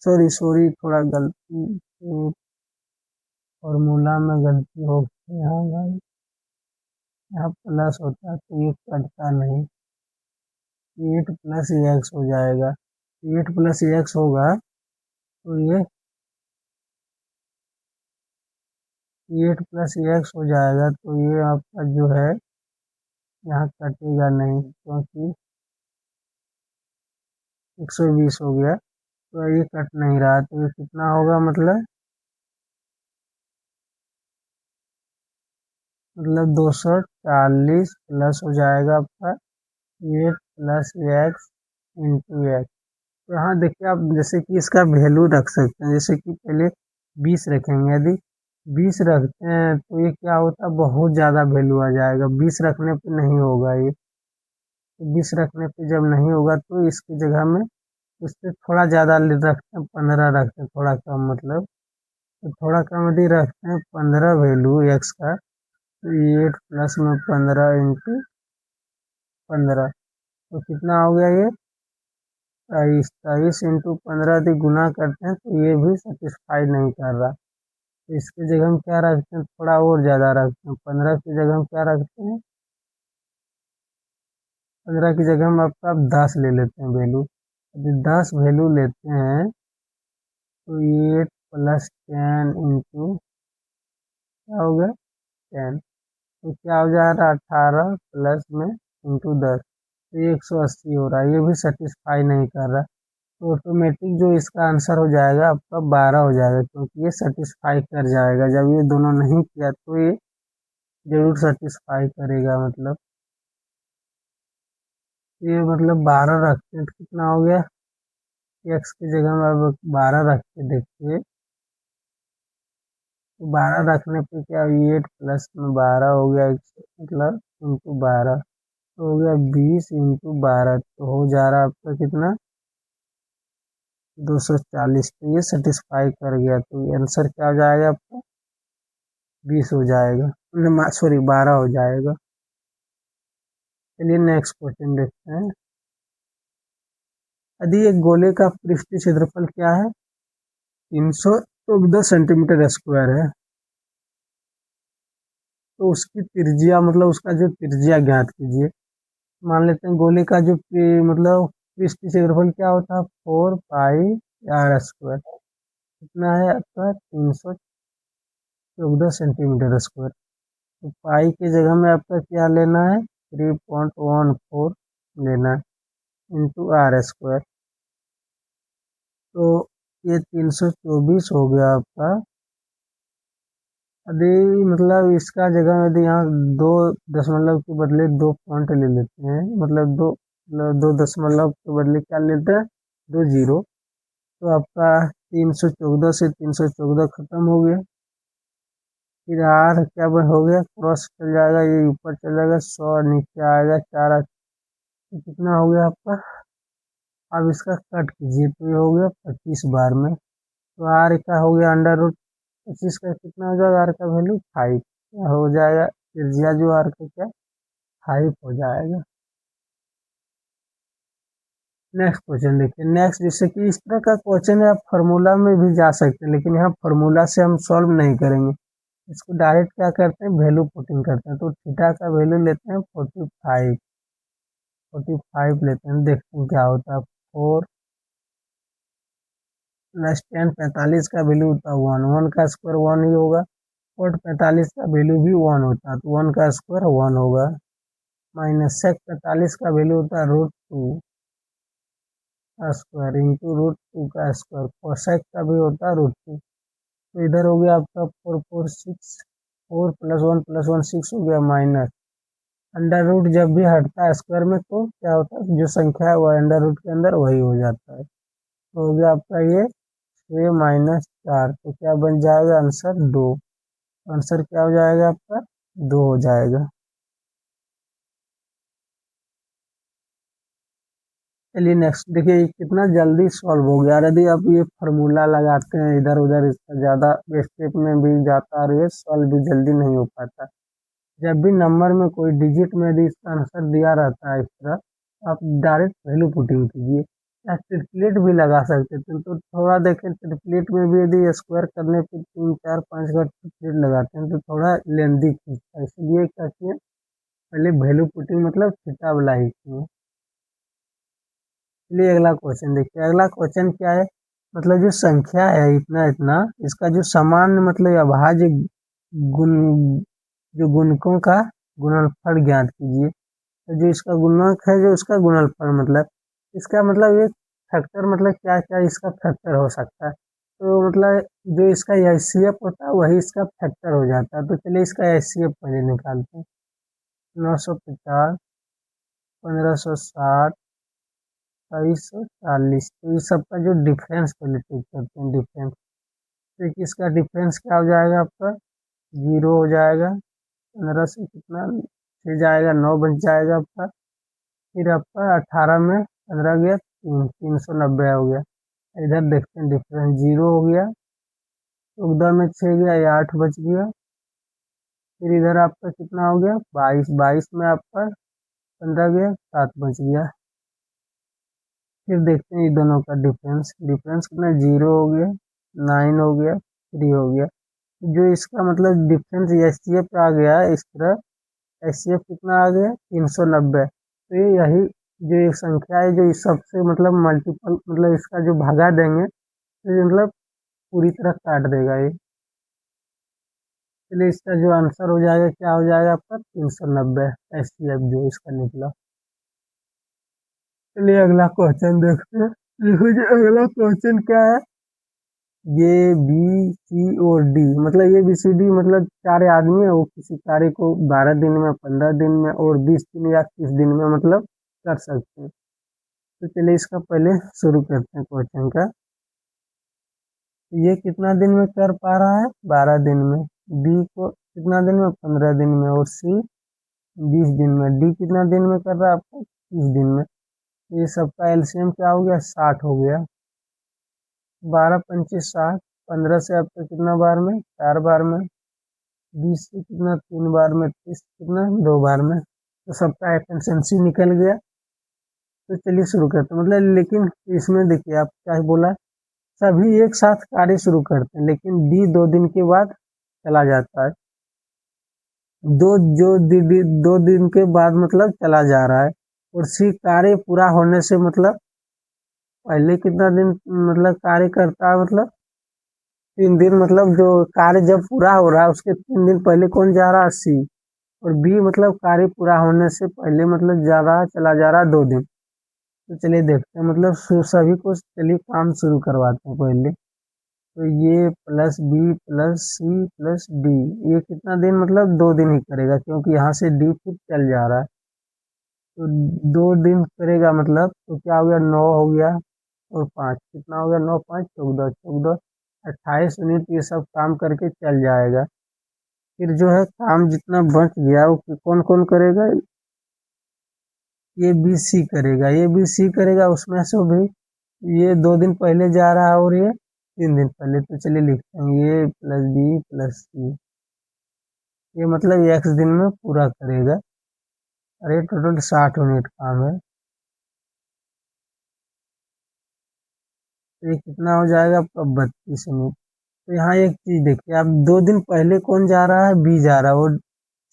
सॉरी सॉरी, थोड़ा गलती, फॉर्मूला में गलती हो गई यहाँ भाई। यहाँ प्लस होता तो ये कटता नहीं, 8 प्लस एक्स हो जाएगा। 8 प्लस एक्स होगा तो ये 8 प्लस एक्स हो जाएगा, तो ये आपका जो है यहाँ कटेगा नहीं, क्योंकि 120 हो गया, तो ये कट नहीं रहा, तो ये कितना होगा, मतलब 240 प्लस हो जाएगा आपका 8 प्लस एक्स इंटू एक्स। तो यहाँ देखिए आप जैसे कि इसका वैल्यू रख सकते हैं, जैसे कि पहले 20 रखेंगे। यदि 20 रखते हैं तो ये क्या होता है, बहुत ज़्यादा वैल्यू आ जाएगा। 20 रखने पे नहीं होगा ये, तो 20 रखने पे जब नहीं होगा तो इसकी जगह में उससे थोड़ा ज़्यादा रखते हैं, 15 रखते हैं, थोड़ा कम मतलब। तो थोड़ा कम यदि रखते हैं 15 वैल्यू एक्स का, तो 8 प्लस में 15 इंटू 15, तो कितना हो गया ये 23। 23 इंटू 15 यदि गुना करते हैं तो ये भी सेटिस्फाई नहीं कर रहा, तो इसकी जगह हम क्या रखते हैं, थोड़ा और ज़्यादा रखते हैं। 15 की जगह हम क्या रखते हैं, 15 की जगह हम आपका 10 ले लेते हैं वैल्यू। यदि 10 वैल्यू लेते हैं तो 8 प्लस 10 इंटू क्या हो गया 10, तो क्या हो जा रहा है 18 प्लस में इंटू 10, तो ये 180 हो रहा है। ये भी सेटिस्फाई नहीं कर रहा। तो ऑटोमेटिक जो इसका आंसर हो जाएगा आपका 12 हो जाएगा, क्योंकि ये सेटिस्फाई कर जाएगा। जब ये दोनों नहीं किया तो ये जरूर सेटिस्फाई करेगा। मतलब ये मतलब 12 रखते हैं तो कितना हो गया, एक्स की जगह में अब 12 रख के देखिए, तो 12 रखने पे क्या, 8 प्लस में 12 हो गया, मतलब इंटू 12 तो हो गया 20 इंटू 12, तो हो जा रहा है आपका कितना, 240। तो ये सेटिस्फाई कर गया, तो ये आंसर क्या हो जाएगा आपका, 20 हो जाएगा, सॉरी 12 हो जाएगा। चलिए नेक्स्ट क्वेश्चन देखते हैं। यदि एक गोले का पृष्ठीय क्षेत्रफल क्या है, 314 सेंटीमीटर स्क्वायर है, तो उसकी त्रिज्या, मतलब उसका जो त्रिज्या ज्ञात कीजिए। मान लेते हैं गोले का जो मतलब पृष्ठीय क्षेत्रफल क्या होता है, 4 पाई r स्क्वायर, कितना है आपका 314 सेंटीमीटर स्क्वायर। तो पाई की जगह में आपका क्या लेना है, 3.14 लेना है, इंटू r स्क्वायर। तो ये 324 हो गया आपका। यदि मतलब इसका जगह में यदि यहाँ 2 दशमलव के बदले 2 पॉइंट ले लेते हैं, मतलब 2 दशमलव के बदले क्या लेते हैं, 2 जीरो, तो आपका 314 से 314 खत्म हो गया। फिर आर क्या हो गया, क्रॉस चल जाएगा, ये ऊपर चल जाएगा, 100 नीचे आएगा, 4 तो कितना हो गया आपका। अब इसका कट कीजिए तो ये हो गया 25 बार में, तो आर का हो गया अंडर रूट 25 का कितना हो जाएगा, आर का वैल्यू 5 हो जाएगा। त्रिज्या जो आर का क्या 5 हो जाएगा। नेक्स्ट क्वेश्चन देखिए। नेक्स्ट जैसे कि इस तरह का क्वेश्चन है, आप फार्मूला में भी जा सकते हैं, लेकिन यहाँ फार्मूला से हम सॉल्व नहीं करेंगे, इसको डायरेक्ट क्या करते हैं, वैल्यू पुटिंग करते हैं। तो थीटा का वैल्यू लेते हैं 45, 45 लेते हैं, देखते हैं क्या होता है। 4 + 10 45 का वैल्यू होता है 1, 1 का स्क्वायर 1 ही होगा, और 45 का वैल्यू भी 1 होता है, तो 1 का स्क्वायर 1 होगा। माइनस सेक 45 का वैल्यू होता है √2 का स्क्वायर इंटू √2 का स्क्वायर, कोसेक का भी होता है √2। तो इधर हो गया आपका 4 4 + 1 6 हो गया, माइनस अंडर रूट जब भी हटता है स्क्वायर में तो क्या होता है, जो संख्या है वो अंडर रूट के अंदर वही हो जाता है। तो हो गया आपका ये 6 - 4, तो क्या बन जाएगा आंसर 2। आंसर क्या हो जाएगा आपका 2 हो जाएगा। चलिए नेक्स्ट देखिए, ये कितना जल्दी सॉल्व हो गया। यदि आप ये फार्मूला लगाते हैं इधर उधर, इसका ज़्यादा स्टेप में भी जाता है और ये सॉल्व भी जल्दी नहीं हो पाता। जब भी नंबर में कोई डिजिट में यदि इसका आंसर दिया रहता है इस तरह, आप डायरेक्ट वैल्यू पुटिंग कीजिए, या ट्रिपलेट भी लगा सकते थे। तो थोड़ा देखें, ट्रिपलेट में भी यदि स्क्वायर करने पे 3 4 5 का ट्रिपलेट लगाते हैं तो थोड़ा लेंदी खींचता है, इसलिए क्या किए, पहले वैल्यू पुटिंग मतलब थीटा वाला ही किए। चलिए अगला क्वेश्चन देखिए। अगला क्वेश्चन क्या है, मतलब जो संख्या है इतना इतना, इसका जो समान मतलब अभाज्य गुण, जो गुणकों का गुणनफल ज्ञात कीजिए। तो जो इसका गुणक है, जो इसका गुणनफल मतलब, इसका मतलब ये फैक्टर, मतलब क्या क्या इसका फैक्टर हो सकता है। तो मतलब जो इसका एचसीएफ होता है वही इसका फैक्टर हो जाता है। तो चलिए इसका एचसीएफ पहले निकालते हैं। 950, 1560, 2240, तो इस सबका जो डिफरेंस पहले चेक करते हैं। डिफरेंस तो इसका डिफरेंस क्या हो जाएगा आपका, 0 हो जाएगा। 15 से कितना 6 जाएगा, 9 बच जाएगा आपका। फिर आपका 18 में 15 गया, 390 हो गया। इधर देखते हैं डिफरेंस 0 हो गया, 14 में 6 गया, ये 8 बच गया। फिर इधर आपका कितना हो गया 22, 22 में आपका 15 गया, 7 बच गया। फिर देखते हैं ये दोनों का डिफरेंस, डिफरेंस कितना 0 हो गया, 9 हो गया, 3 हो गया। जो इसका मतलब डिफरेंस एचसीएफ आ गया इस तरह, एचसीएफ कितना आ गया 390। तो ये यही जो एक संख्या है जो इस सबसे मतलब मल्टीपल, मतलब इसका जो भागा देंगे तो ये मतलब पूरी तरह काट देगा ये। इसलिए इसका जो आंसर हो जाएगा क्या हो जाएगा आपका 390, एचसीएफ जो इसका निकला। चलिए अगला क्वेश्चन देखते हैं। देखो जी अगला क्वेश्चन क्या है। ये बी सी और डी मतलब ये बी सी डी मतलब चार आदमी है, वो किसी कार्य को 12 दिन में, 15 दिन में और 20 दिन या 30 दिन में मतलब कर सकते हैं। तो चलिए इसका पहले शुरू करते हैं क्वेश्चन का। ये कितना दिन में कर पा रहा है? 12 दिन में। बी को कितना दिन में? 15 दिन में। और सी 20 दिन में। डी कितना दिन में कर रहा है आपको? 30 दिन में। तो ये सबका एलसीएम क्या हो गया? 60 हो गया। 12 × 5 = 60। 15 से आपका कितना बार में? 4 बार में। 20 से कितना? 3 बार में। 30 कितना? 2 बार में। तो सबका एफिशिएंसी निकल गया। तो चलिए शुरू करते हैं मतलब, लेकिन इसमें देखिए आप क्या बोला, सभी एक साथ कार्य शुरू करते हैं लेकिन डी 2 दिन के बाद चला जाता है। दो जो 2 दिन के बाद मतलब चला जा रहा है। और सी कार्य पूरा होने से मतलब पहले कितना दिन मतलब कार्य करता है? मतलब 3 दिन मतलब जो कार्य जब पूरा हो रहा है उसके 3 दिन पहले कौन जा रहा है? सी। और बी मतलब कार्य पूरा होने से पहले मतलब जा रहा है, चला जा रहा है 2 दिन। तो चलिए देखते हैं मतलब सभी को चलिए काम शुरू करवाते हैं पहले। तो ये plus B plus C plus D ये कितना दिन मतलब 2 दिन ही करेगा क्योंकि यहाँ से डी फिर चल जा रहा है। तो 2 दिन करेगा मतलब तो क्या हो गया? 9 हो गया। और 5 कितना हो गया? 9 × 5 = 14। 28 यूनिट ये सब काम करके चल जाएगा। फिर जो है काम जितना बच गया वो कौन कौन करेगा? ये बी सी करेगा। ये बी सी करेगा उसमें से भी ये 2 दिन पहले जा रहा है और ये 3 दिन पहले। तो चलिए लिखते हैं ये प्लस बी प्लस सी। ये मतलब एक्स दिन में पूरा करेगा। और ये टोटल 60 यूनिट काम है। तो ये कितना हो जाएगा आपका? 32 यूनिट। तो यहाँ एक चीज देखिए आप 2 दिन पहले कौन जा रहा है? बी जा रहा है। और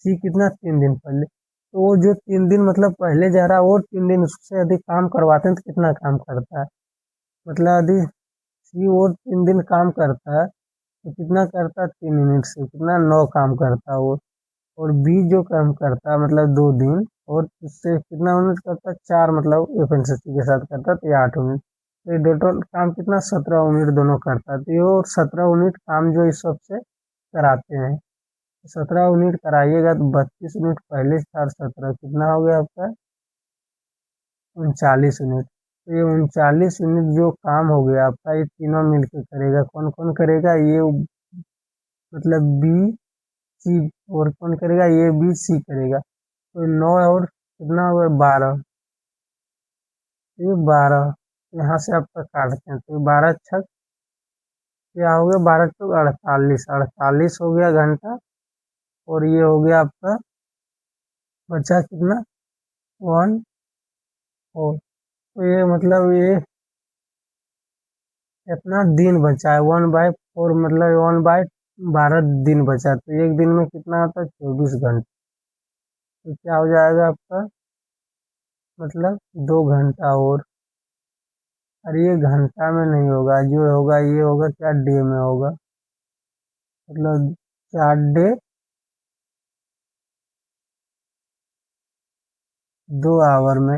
सी कितना? 3 दिन पहले। तो वो जो 3 दिन मतलब पहले जा रहा है और 3 दिन उससे अधिक काम करवाते हैं तो कितना काम करता है? मतलब यदि सी और 3 दिन काम करता है तो कितना करता है? 3 यूनिट से कितना? 9 काम करता है वो। और बी जो काम करता है मतलब 2 दिन और उससे कितना यूनिट करता है? 4 मतलब एफिशिएंसी के साथ करता है तो ये 8 यूनिट। तो ये टोटल काम कितना? 17 यूनिट दोनों करता है। तो ये और 17 यूनिट काम जो इस सबसे कराते हैं। 17 यूनिट कराइएगा तो 32 यूनिट पहले से 17 कितना हो गया आपका? 39 यूनिट। तो ये 39 यूनिट जो काम हो गया आपका ये तीनों मिलकर करेगा। कौन कौन करेगा? ये मतलब बी सी। और कौन करेगा? ये बी सी करेगा। तो 9 और कितना हुआ? 12। ये 12 यहाँ से आपका काटते हैं तो 12 छक क्या हो गया? 12 × 2 = 48। 48 हो गया घंटा। और ये हो गया आपका बचा कितना? 1 4। तो ये मतलब ये इतना दिन बचा है 1/4 मतलब 1/12 दिन बचा। तो एक दिन में कितना आता है? 24 घंटे। तो क्या हो जाएगा आपका? मतलब 2 घंटा और। ये घंटा में नहीं होगा, जो होगा ये होगा क्या? डे में होगा। मतलब 4 डे 2 आवर में।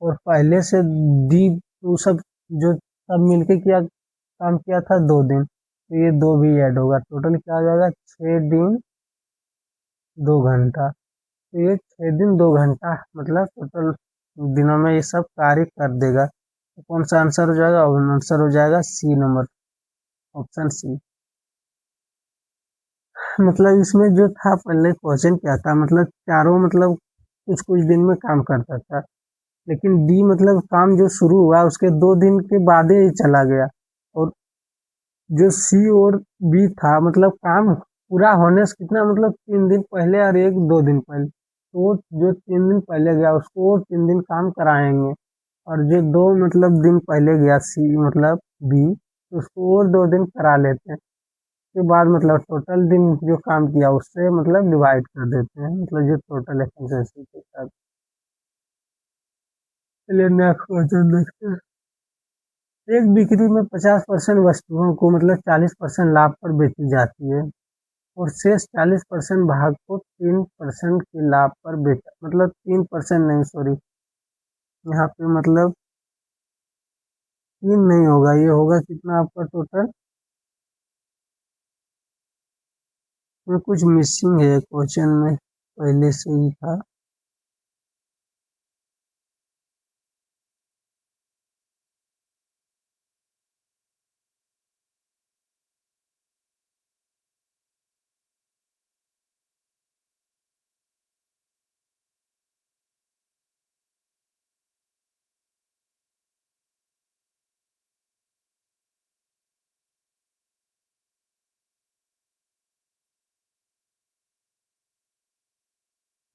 और पहले से डी वो सब जो सब मिलके किया काम किया था 2 दिन तो ये 2 भी ऐड होगा। टोटल क्या आ जाएगा? 6 दिन 2 घंटा। तो ये 6 दिन 2 घंटा मतलब टोटल दिनों में ये सब कार्य कर देगा। तो कौन सा आंसर हो जाएगा? आंसर हो जाएगा सी नंबर, ऑप्शन सी। मतलब इसमें जो था पहले क्वेश्चन क्या था मतलब चारों मतलब कुछ कुछ दिन में काम करता था। लेकिन डी मतलब काम जो शुरू हुआ उसके 2 दिन के बाद ही चला गया। और जो सी और बी था मतलब काम पूरा होने से कितना मतलब 3 दिन पहले और एक 2 दिन पहले। तो वो जो 3 दिन पहले गया उसको और 3 दिन काम कराएंगे। और जो दो मतलब दिन पहले गया सी मतलब बी तो उसको और 2 दिन करा लेते हैं। उसके बाद मतलब टोटल दिन जो काम किया उससे मतलब डिवाइड कर देते हैं मतलब जो टोटल एफिशिएंसी के साथ। चलिए नेक्स्ट क्वेश्चन देखते हैं। एक बिक्री में 50% वस्तुओं को मतलब 40% लाभ पर बेची जाती है और शेष 40% भाग को 3% के लाभ पर बेचा मतलब 3% नहीं सॉरी यहाँ पे मतलब 3 नहीं होगा, ये होगा कितना आपका टोटल। में कुछ मिसिंग है क्वेश्चन में, पहले से ही था।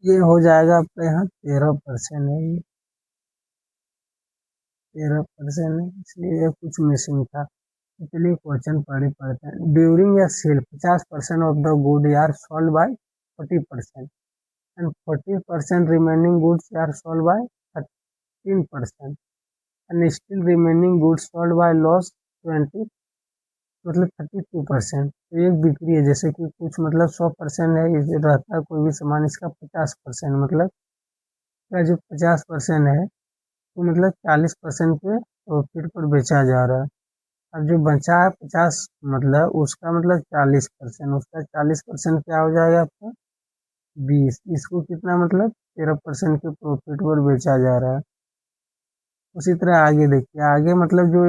ये हो जाएगा आपका यहाँ 13% है, ये 13% है, इसलिए ये कुछ मिसिंग था। तो चलिए क्वेश्चन पढ़ते हैं। ड्यूरिंग या sale 50% of the good are sold by 40% and 40% remaining goods are sold by 13% and still remaining goods sold by loss 20, मतलब 32%। तो एक बिक्री है, जैसे कि कुछ मतलब 100% है, इसे रहता है कोई भी सामान, इसका 50%, मतलब का जो 50% है तो मतलब 40% के प्रॉफिट पर बेचा जा रहा है। अब जो बचा है 50, मतलब उसका मतलब 40%, उसका 40% क्या हो जाएगा आपका 20, इसको कितना मतलब 13% के प्रॉफिट पर बेचा जा रहा है। उसी तरह आगे देखिए, आगे मतलब जो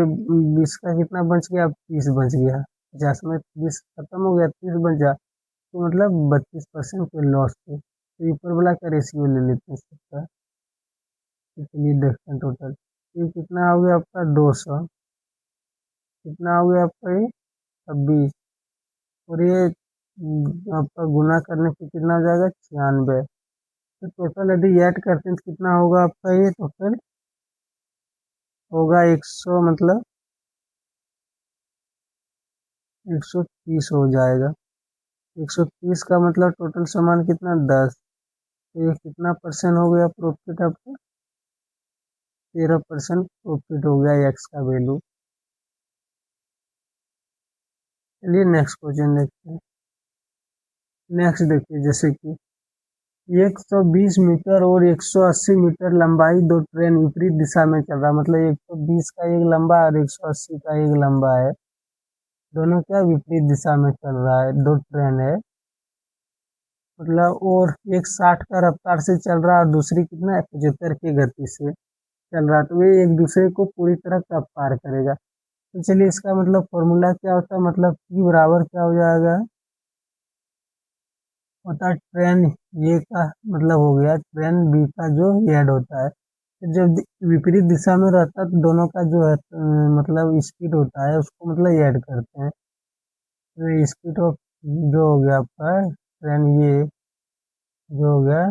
20 का कितना बच गया, अब 30 बच गया, 50 में 20 खत्म हो गया, 30 बच गया, तो मतलब 32% के लॉस थे। तो ऊपर वाला का रेशियो ले लेते हैं सबका, इसलिए देखते हैं टोटल। ये कितना हो गया आपका 200, कितना हो गया आपका ये 26, और ये आपका गुना करने पे कितना हो जाएगा 96। तो टोटल यदि ऐड करते हैं तो कितना होगा आपका, ये टोटल होगा 100, मतलब 130 हो जाएगा। 130 का मतलब टोटल सामान कितना 10, तो ये कितना परसेंट हो गया प्रॉफिट आपका, 13% प्रॉफिट हो गया एक्स का वैल्यू। चलिए नेक्स्ट क्वेश्चन देखते हैं। नेक्स्ट देखिए, जैसे कि 120 मीटर और 180 मीटर लंबाई दो ट्रेन विपरीत दिशा में चल रहा है, मतलब 120 का एक लंबा और 180 का एक लंबा है, दोनों क्या विपरीत दिशा में चल रहा है, दो ट्रेन है, मतलब और एक 60 का रफ्तार से चल रहा है और दूसरी कितना है 75 की गति से चल रहा है, तो वे एक दूसरे को पूरी तरह कब पार करेगा। तो चलिए इसका मतलब फॉर्मूला क्या होता है, मतलब P बराबर क्या हो जाएगा, होता है ट्रेन ये का मतलब हो गया ट्रेन बी का जो हेड होता है, तो जब विपरीत दिशा में रहता है तो दोनों का जो है मतलब स्पीड होता है उसको मतलब ऐड करते हैं। तो स्पीड ऑफ जो हो गया आपका ट्रेन ये जो हो गया,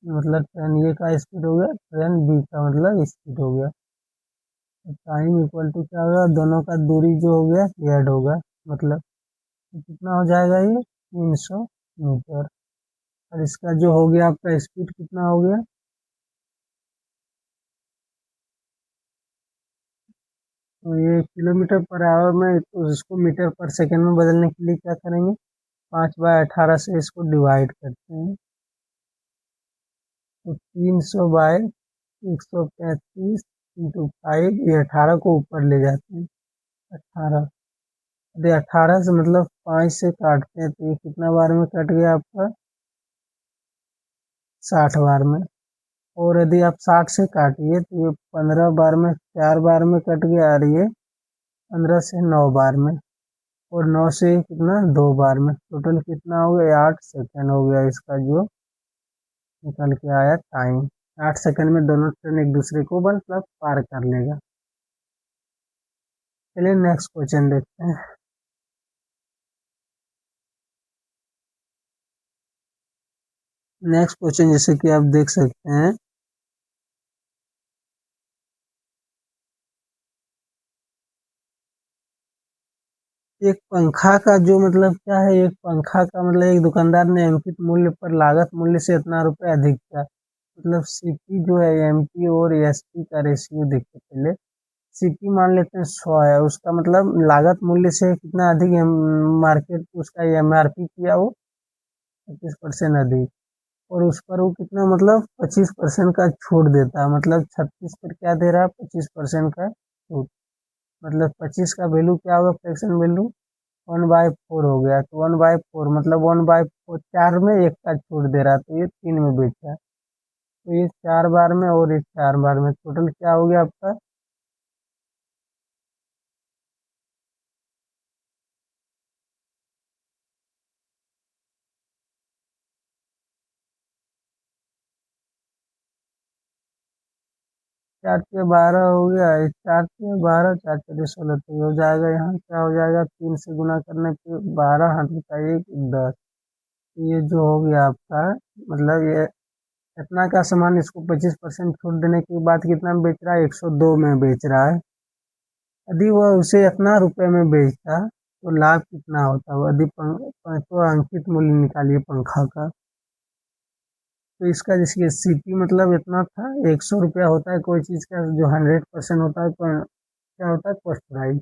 मतलब ट्रेन ये का स्पीड हो गया, ट्रेन बी का मतलब स्पीड हो गया, तो टाइम इक्वल टू क्या होगा, दोनों का दूरी जो हो गया ऐड होगा, मतलब तो कितना हो जाएगा ये 300 मीटर। और इसका जो हो गया आपका स्पीड कितना हो गया, तो ये किलोमीटर पर आवर में, तो इसको मीटर पर सेकंड में बदलने के लिए क्या करेंगे, 5/18 से इसको डिवाइड करते हैं, तो 300/135 इंटू 5, ये 18 को ऊपर ले जाते हैं, 18, यदि 18 से मतलब 5 से काटते हैं तो ये कितना बार में कट गया आपका 60 बार में, और यदि आप 60 से काटिए तो ये 15 बार में, 4 बार में कट गया, और ये 15 से 9 बार में, और 9 से कितना 2 बार में, टोटल कितना हो गया 8 सेकंड हो गया इसका जो निकल के आया टाइम। 8 सेकंड में दोनों ट्रेन एक दूसरे को मतलब पार कर लेगा। चलिए नेक्स्ट क्वेश्चन देखते हैं। नेक्स्ट क्वेश्चन जैसे कि आप देख सकते हैं, एक पंखा का जो मतलब क्या है, एक पंखा का मतलब एक दुकानदार ने अंकित मूल्य पर लागत मूल्य से इतना रुपए अधिक किया, मतलब सीपी जो है एमपी और एसपी का रेशियो देखिए पहले। सीपी मान लेते हैं 100 है, उसका मतलब लागत मूल्य से कितना अधिक मार्केट उसका एमआरपी किया वो 25% अधिक, और उस पर वो कितना मतलब 25% का छूट देता है, मतलब 36 पर क्या दे रहा है 25% का छूट। मतलब 25 का वैल्यू क्या होगा, फ्रैक्शन वैल्यू 1/4 हो गया। तो 1/4 मतलब 1/4, 4 में एक का छूट दे रहा है, तो ये 3 में बेच रहा है। तो ये 4 बार में और इस 4 बार में टोटल क्या हो गया आपका, 4×6 12 हो गया, 4×6 12, 4×4 16, तो ये हो जाएगा, यहाँ क्या हो जाएगा, 3 से गुना करने पे 12, हाथ का 1 10। ये जो हो गया आपका, मतलब ये इतना का सामान इसको 25% छूट देने के बाद कितना में बेच रहा है, 102 में बेच रहा है। यदि वह उसे इतना रुपए में बेचता तो लाभ कितना होता है, यदि तो अंकित मूल्य निकालिए पंखा का। तो इसका जैसे सीपी मतलब इतना था, 100 रुपया होता है कोई चीज़ का जो 100% होता है, तो क्या होता है कॉस्ट प्राइस।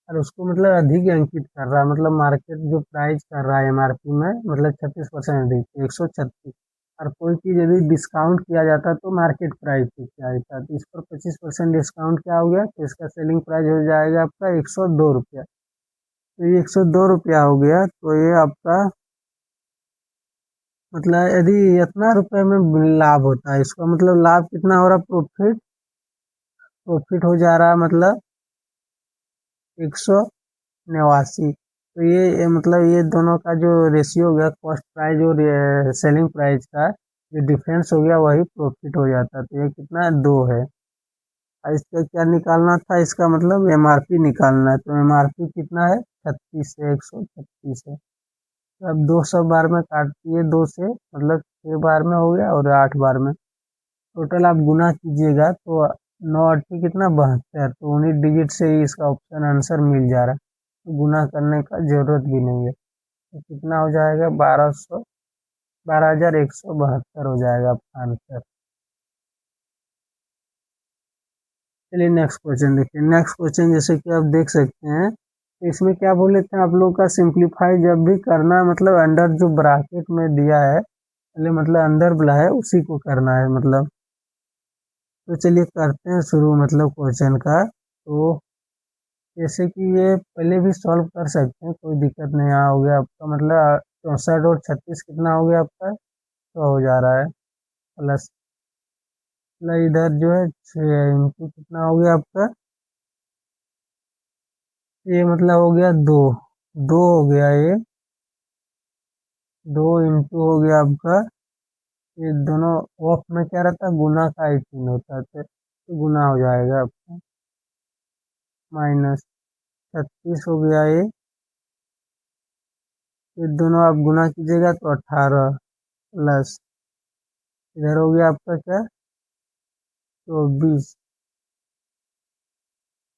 और उसको मतलब अधिक अंकित कर रहा है, मतलब मार्केट जो प्राइस कर रहा है एमआरपी में, मतलब 36% अधिक, 136। और कोई चीज़ यदि डिस्काउंट किया जाता तो मार्केट प्राइस पे क्या आता, तो इस पर 25% डिस्काउंट क्या हो गया, तो इसका सेलिंग प्राइस हो जाएगा आपका 102 रुपया। तो ये 102 रुपया हो गया, तो ये आपका मतलब यदि इतना रुपए में लाभ होता है, इसका मतलब लाभ कितना हो रहा, प्रॉफिट, प्रॉफिट हो जा रहा है मतलब 189। तो ये मतलब ये दोनों का जो रेशियो हो गया, कॉस्ट प्राइस और सेलिंग प्राइस का जो डिफरेंस हो गया, वही प्रॉफिट हो जाता है। तो ये कितना है, 2 है। और इसका क्या निकालना था, इसका मतलब एमआरपी निकालना है। तो एमआरपी कितना है, 36 है, 136 है। तो अब 200 बार में काटती 2 से, मतलब 6 बार में हो गया और 8 बार में। टोटल आप गुना कीजिएगा तो 9×8 कितना, 72। तो उन्हीं डिजिट से ही इसका ऑप्शन आंसर मिल जा रहा है, तो गुना करने का जरूरत भी नहीं है। तो कितना हो जाएगा, 12,172 हो जाएगा आपका आंसर। चलिए नेक्स्ट क्वेश्चन देखिए। नेक्स्ट क्वेश्चन जैसे कि आप देख सकते हैं, तो इसमें क्या बोले थे आप लोग का, सिंप्लीफाई जब भी करना है मतलब अंडर जो ब्रैकेट में दिया है, पहले मतलब अंदर वाला है उसी को करना है मतलब। तो चलिए करते हैं शुरू मतलब क्वेश्चन का। तो जैसे कि ये पहले भी सॉल्व कर सकते हैं, कोई दिक्कत नहीं। यहाँ हो गया आपका मतलब 64 और 36 कितना हो गया आपका, तो हो जा रहा है प्लस, मतलब इधर जो है 6 इंटू कितना हो गया आपका, ये मतलब हो गया 2, 2 हो गया ये, 2 इंटू हो गया आपका, ये दोनों ऑफ में क्या रहता है, गुना का ही चिन्ह होता है, तो गुना हो जाएगा आपका, माइनस 36 हो गया ये दोनों आप गुना कीजिएगा तो 18, प्लस इधर हो गया आपका क्या, 24।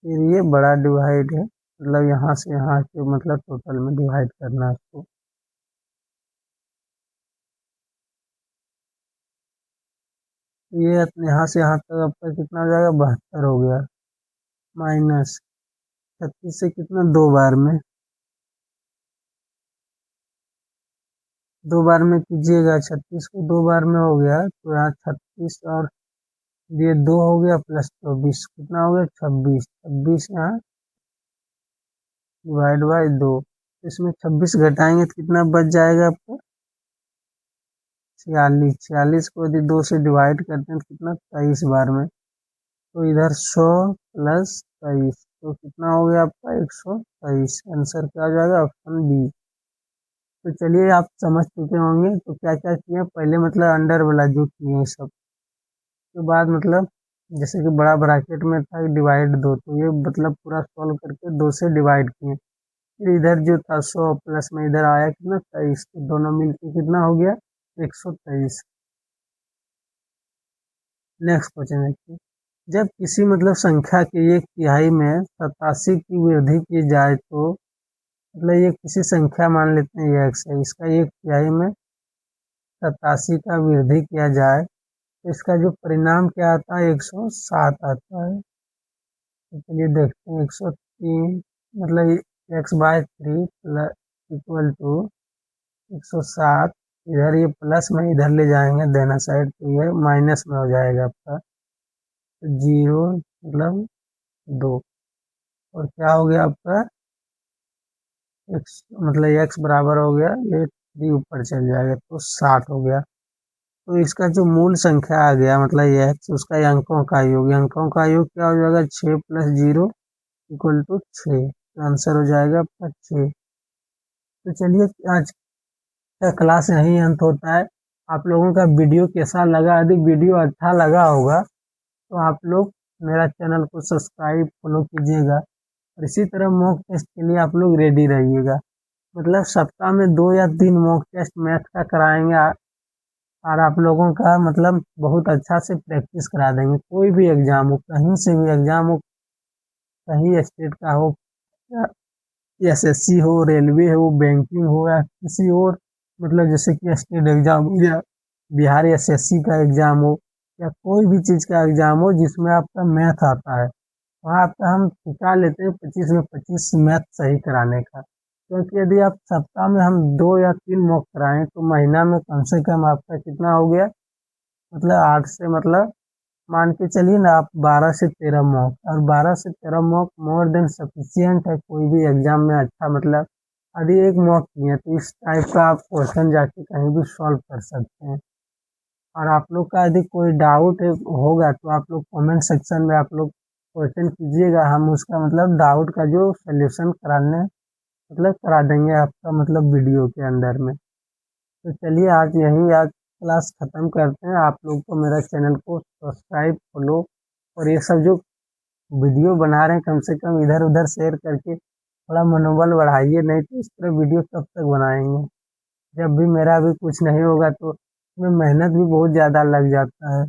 फिर ये बड़ा डिवाइड है, मतलब यहाँ से यहाँ के मतलब टोटल में डिवाइड करना है इसको। ये यहाँ से यहाँ तक आपका कितना हो जाएगा, 72 हो गया, माइनस 36 से कितना, 2 बार में, 2 बार में कीजिएगा, 36 को 2 बार में हो गया, तो यहाँ 36 और ये 2 हो गया, प्लस 24 कितना हो गया, 26, 26 यहाँ डिवाइड बाई 2। इसमें 26 घटाएंगे तो कितना बच जाएगा आपको, 46, 46 को यदि 2 से डिवाइड करते हैं तो कितना, 23 बार में। तो इधर 100 प्लस 23, तो कितना हो गया आपका, 123। आंसर क्या हो जाएगा, ऑप्शन बी। तो चलिए आप समझ चुके होंगे तो क्या क्या किए पहले, मतलब अंडर वाला जो किए सब के बाद, मतलब जैसे कि बड़ा ब्रैकेट में था डिवाइड 2, तो ये मतलब पूरा सॉल्व करके 2 से डिवाइड किए। फिर इधर जो था 100 प्लस में इधर आया कितना, 23, तो दोनों मिलके कितना हो गया, 123। नेक्स्ट क्वेश्चन देखिए। जब किसी मतलब संख्या के एक तिहाई में 87 की वृद्धि की जाए तो, मतलब ये किसी संख्या मान लेते हैं ये x है, इसका एक तिहाई में 87 का वृद्धि किया जाए तो इसका जो परिणाम क्या आता है, 107 आता है। तो चलिए देखते हैं, 103 मतलब x/3 प्लस इक्वल टू 107। इधर ये प्लस में इधर ले जाएंगे देना साइड, तो ये माइनस में हो जाएगा आपका, तो 0 मतलब 2। और क्या हो गया आपका एक्स, मतलब एक्स बराबर हो गया, ये 3 ऊपर चल जाएगा तो 60 हो गया। तो इसका जो मूल संख्या आ गया मतलब ये एक्स, उसका ये अंकों का योग, अंकों का योग क्या हो जाएगा 6 + 0 इक्वल टू 6। तो आंसर हो जाएगा आपका 6। तो चलिए आज का क्लास यहीं अंत होता है। आप लोगों का वीडियो कैसा लगा, यदि वीडियो अच्छा लगा होगा तो आप लोग मेरा चैनल को सब्सक्राइब फॉलो कीजिएगा, और इसी तरह मॉक टेस्ट के लिए आप लोग रेडी रहिएगा। मतलब सप्ताह में 2 या 3 मॉक टेस्ट मैथ का कराएंगे, और आप लोगों का मतलब बहुत अच्छा से प्रैक्टिस करा देंगे। कोई भी एग्जाम हो, कहीं से भी एग्जाम हो, कहीं स्टेट का हो, एसएससी हो, रेलवे हो, बैंकिंग हो, या किसी और मतलब जैसे कि स्टेट एग्जाम हो या बिहार एसएससी का एग्जाम हो, या कोई भी चीज़ का एग्जाम हो जिसमें आपका मैथ आता है, वहाँ आपका हम सिखा लेते हैं 25 में 25 मैथ सही कराने का। क्योंकि यदि आप सप्ताह में हम 2 या 3 मॉक कराएं तो महीना में कम से कम आपका कितना हो गया, मतलब 8 से मतलब मान के चलिए ना आप 12 से 13 मॉक, और 12 से 13 मॉक मोर देन सफिशियंट है कोई भी एग्जाम में अच्छा मतलब। यदि एक मॉक किए तो इस टाइप का आप क्वेश्चन जाके कहीं भी सॉल्व कर सकते हैं। और आप लोग का यदि कोई डाउट होगा तो आप लोग कमेंट सेक्शन में आप लोग क्वेश्चन कीजिएगा, हम उसका मतलब डाउट का जो सल्यूशन कराने मतलब करा देंगे आपका मतलब वीडियो के अंदर में। तो चलिए आज क्लास ख़त्म करते हैं। आप लोग को मेरा चैनल को सब्सक्राइब फॉलो और ये सब जो वीडियो बना रहे हैं कम से कम इधर उधर शेयर करके थोड़ा मनोबल बढ़ाइए, नहीं तो इस तरह वीडियो कब तक बनाएंगे। जब भी मेरा भी कुछ नहीं होगा तो इसमें मेहनत भी बहुत ज़्यादा लग जाता है।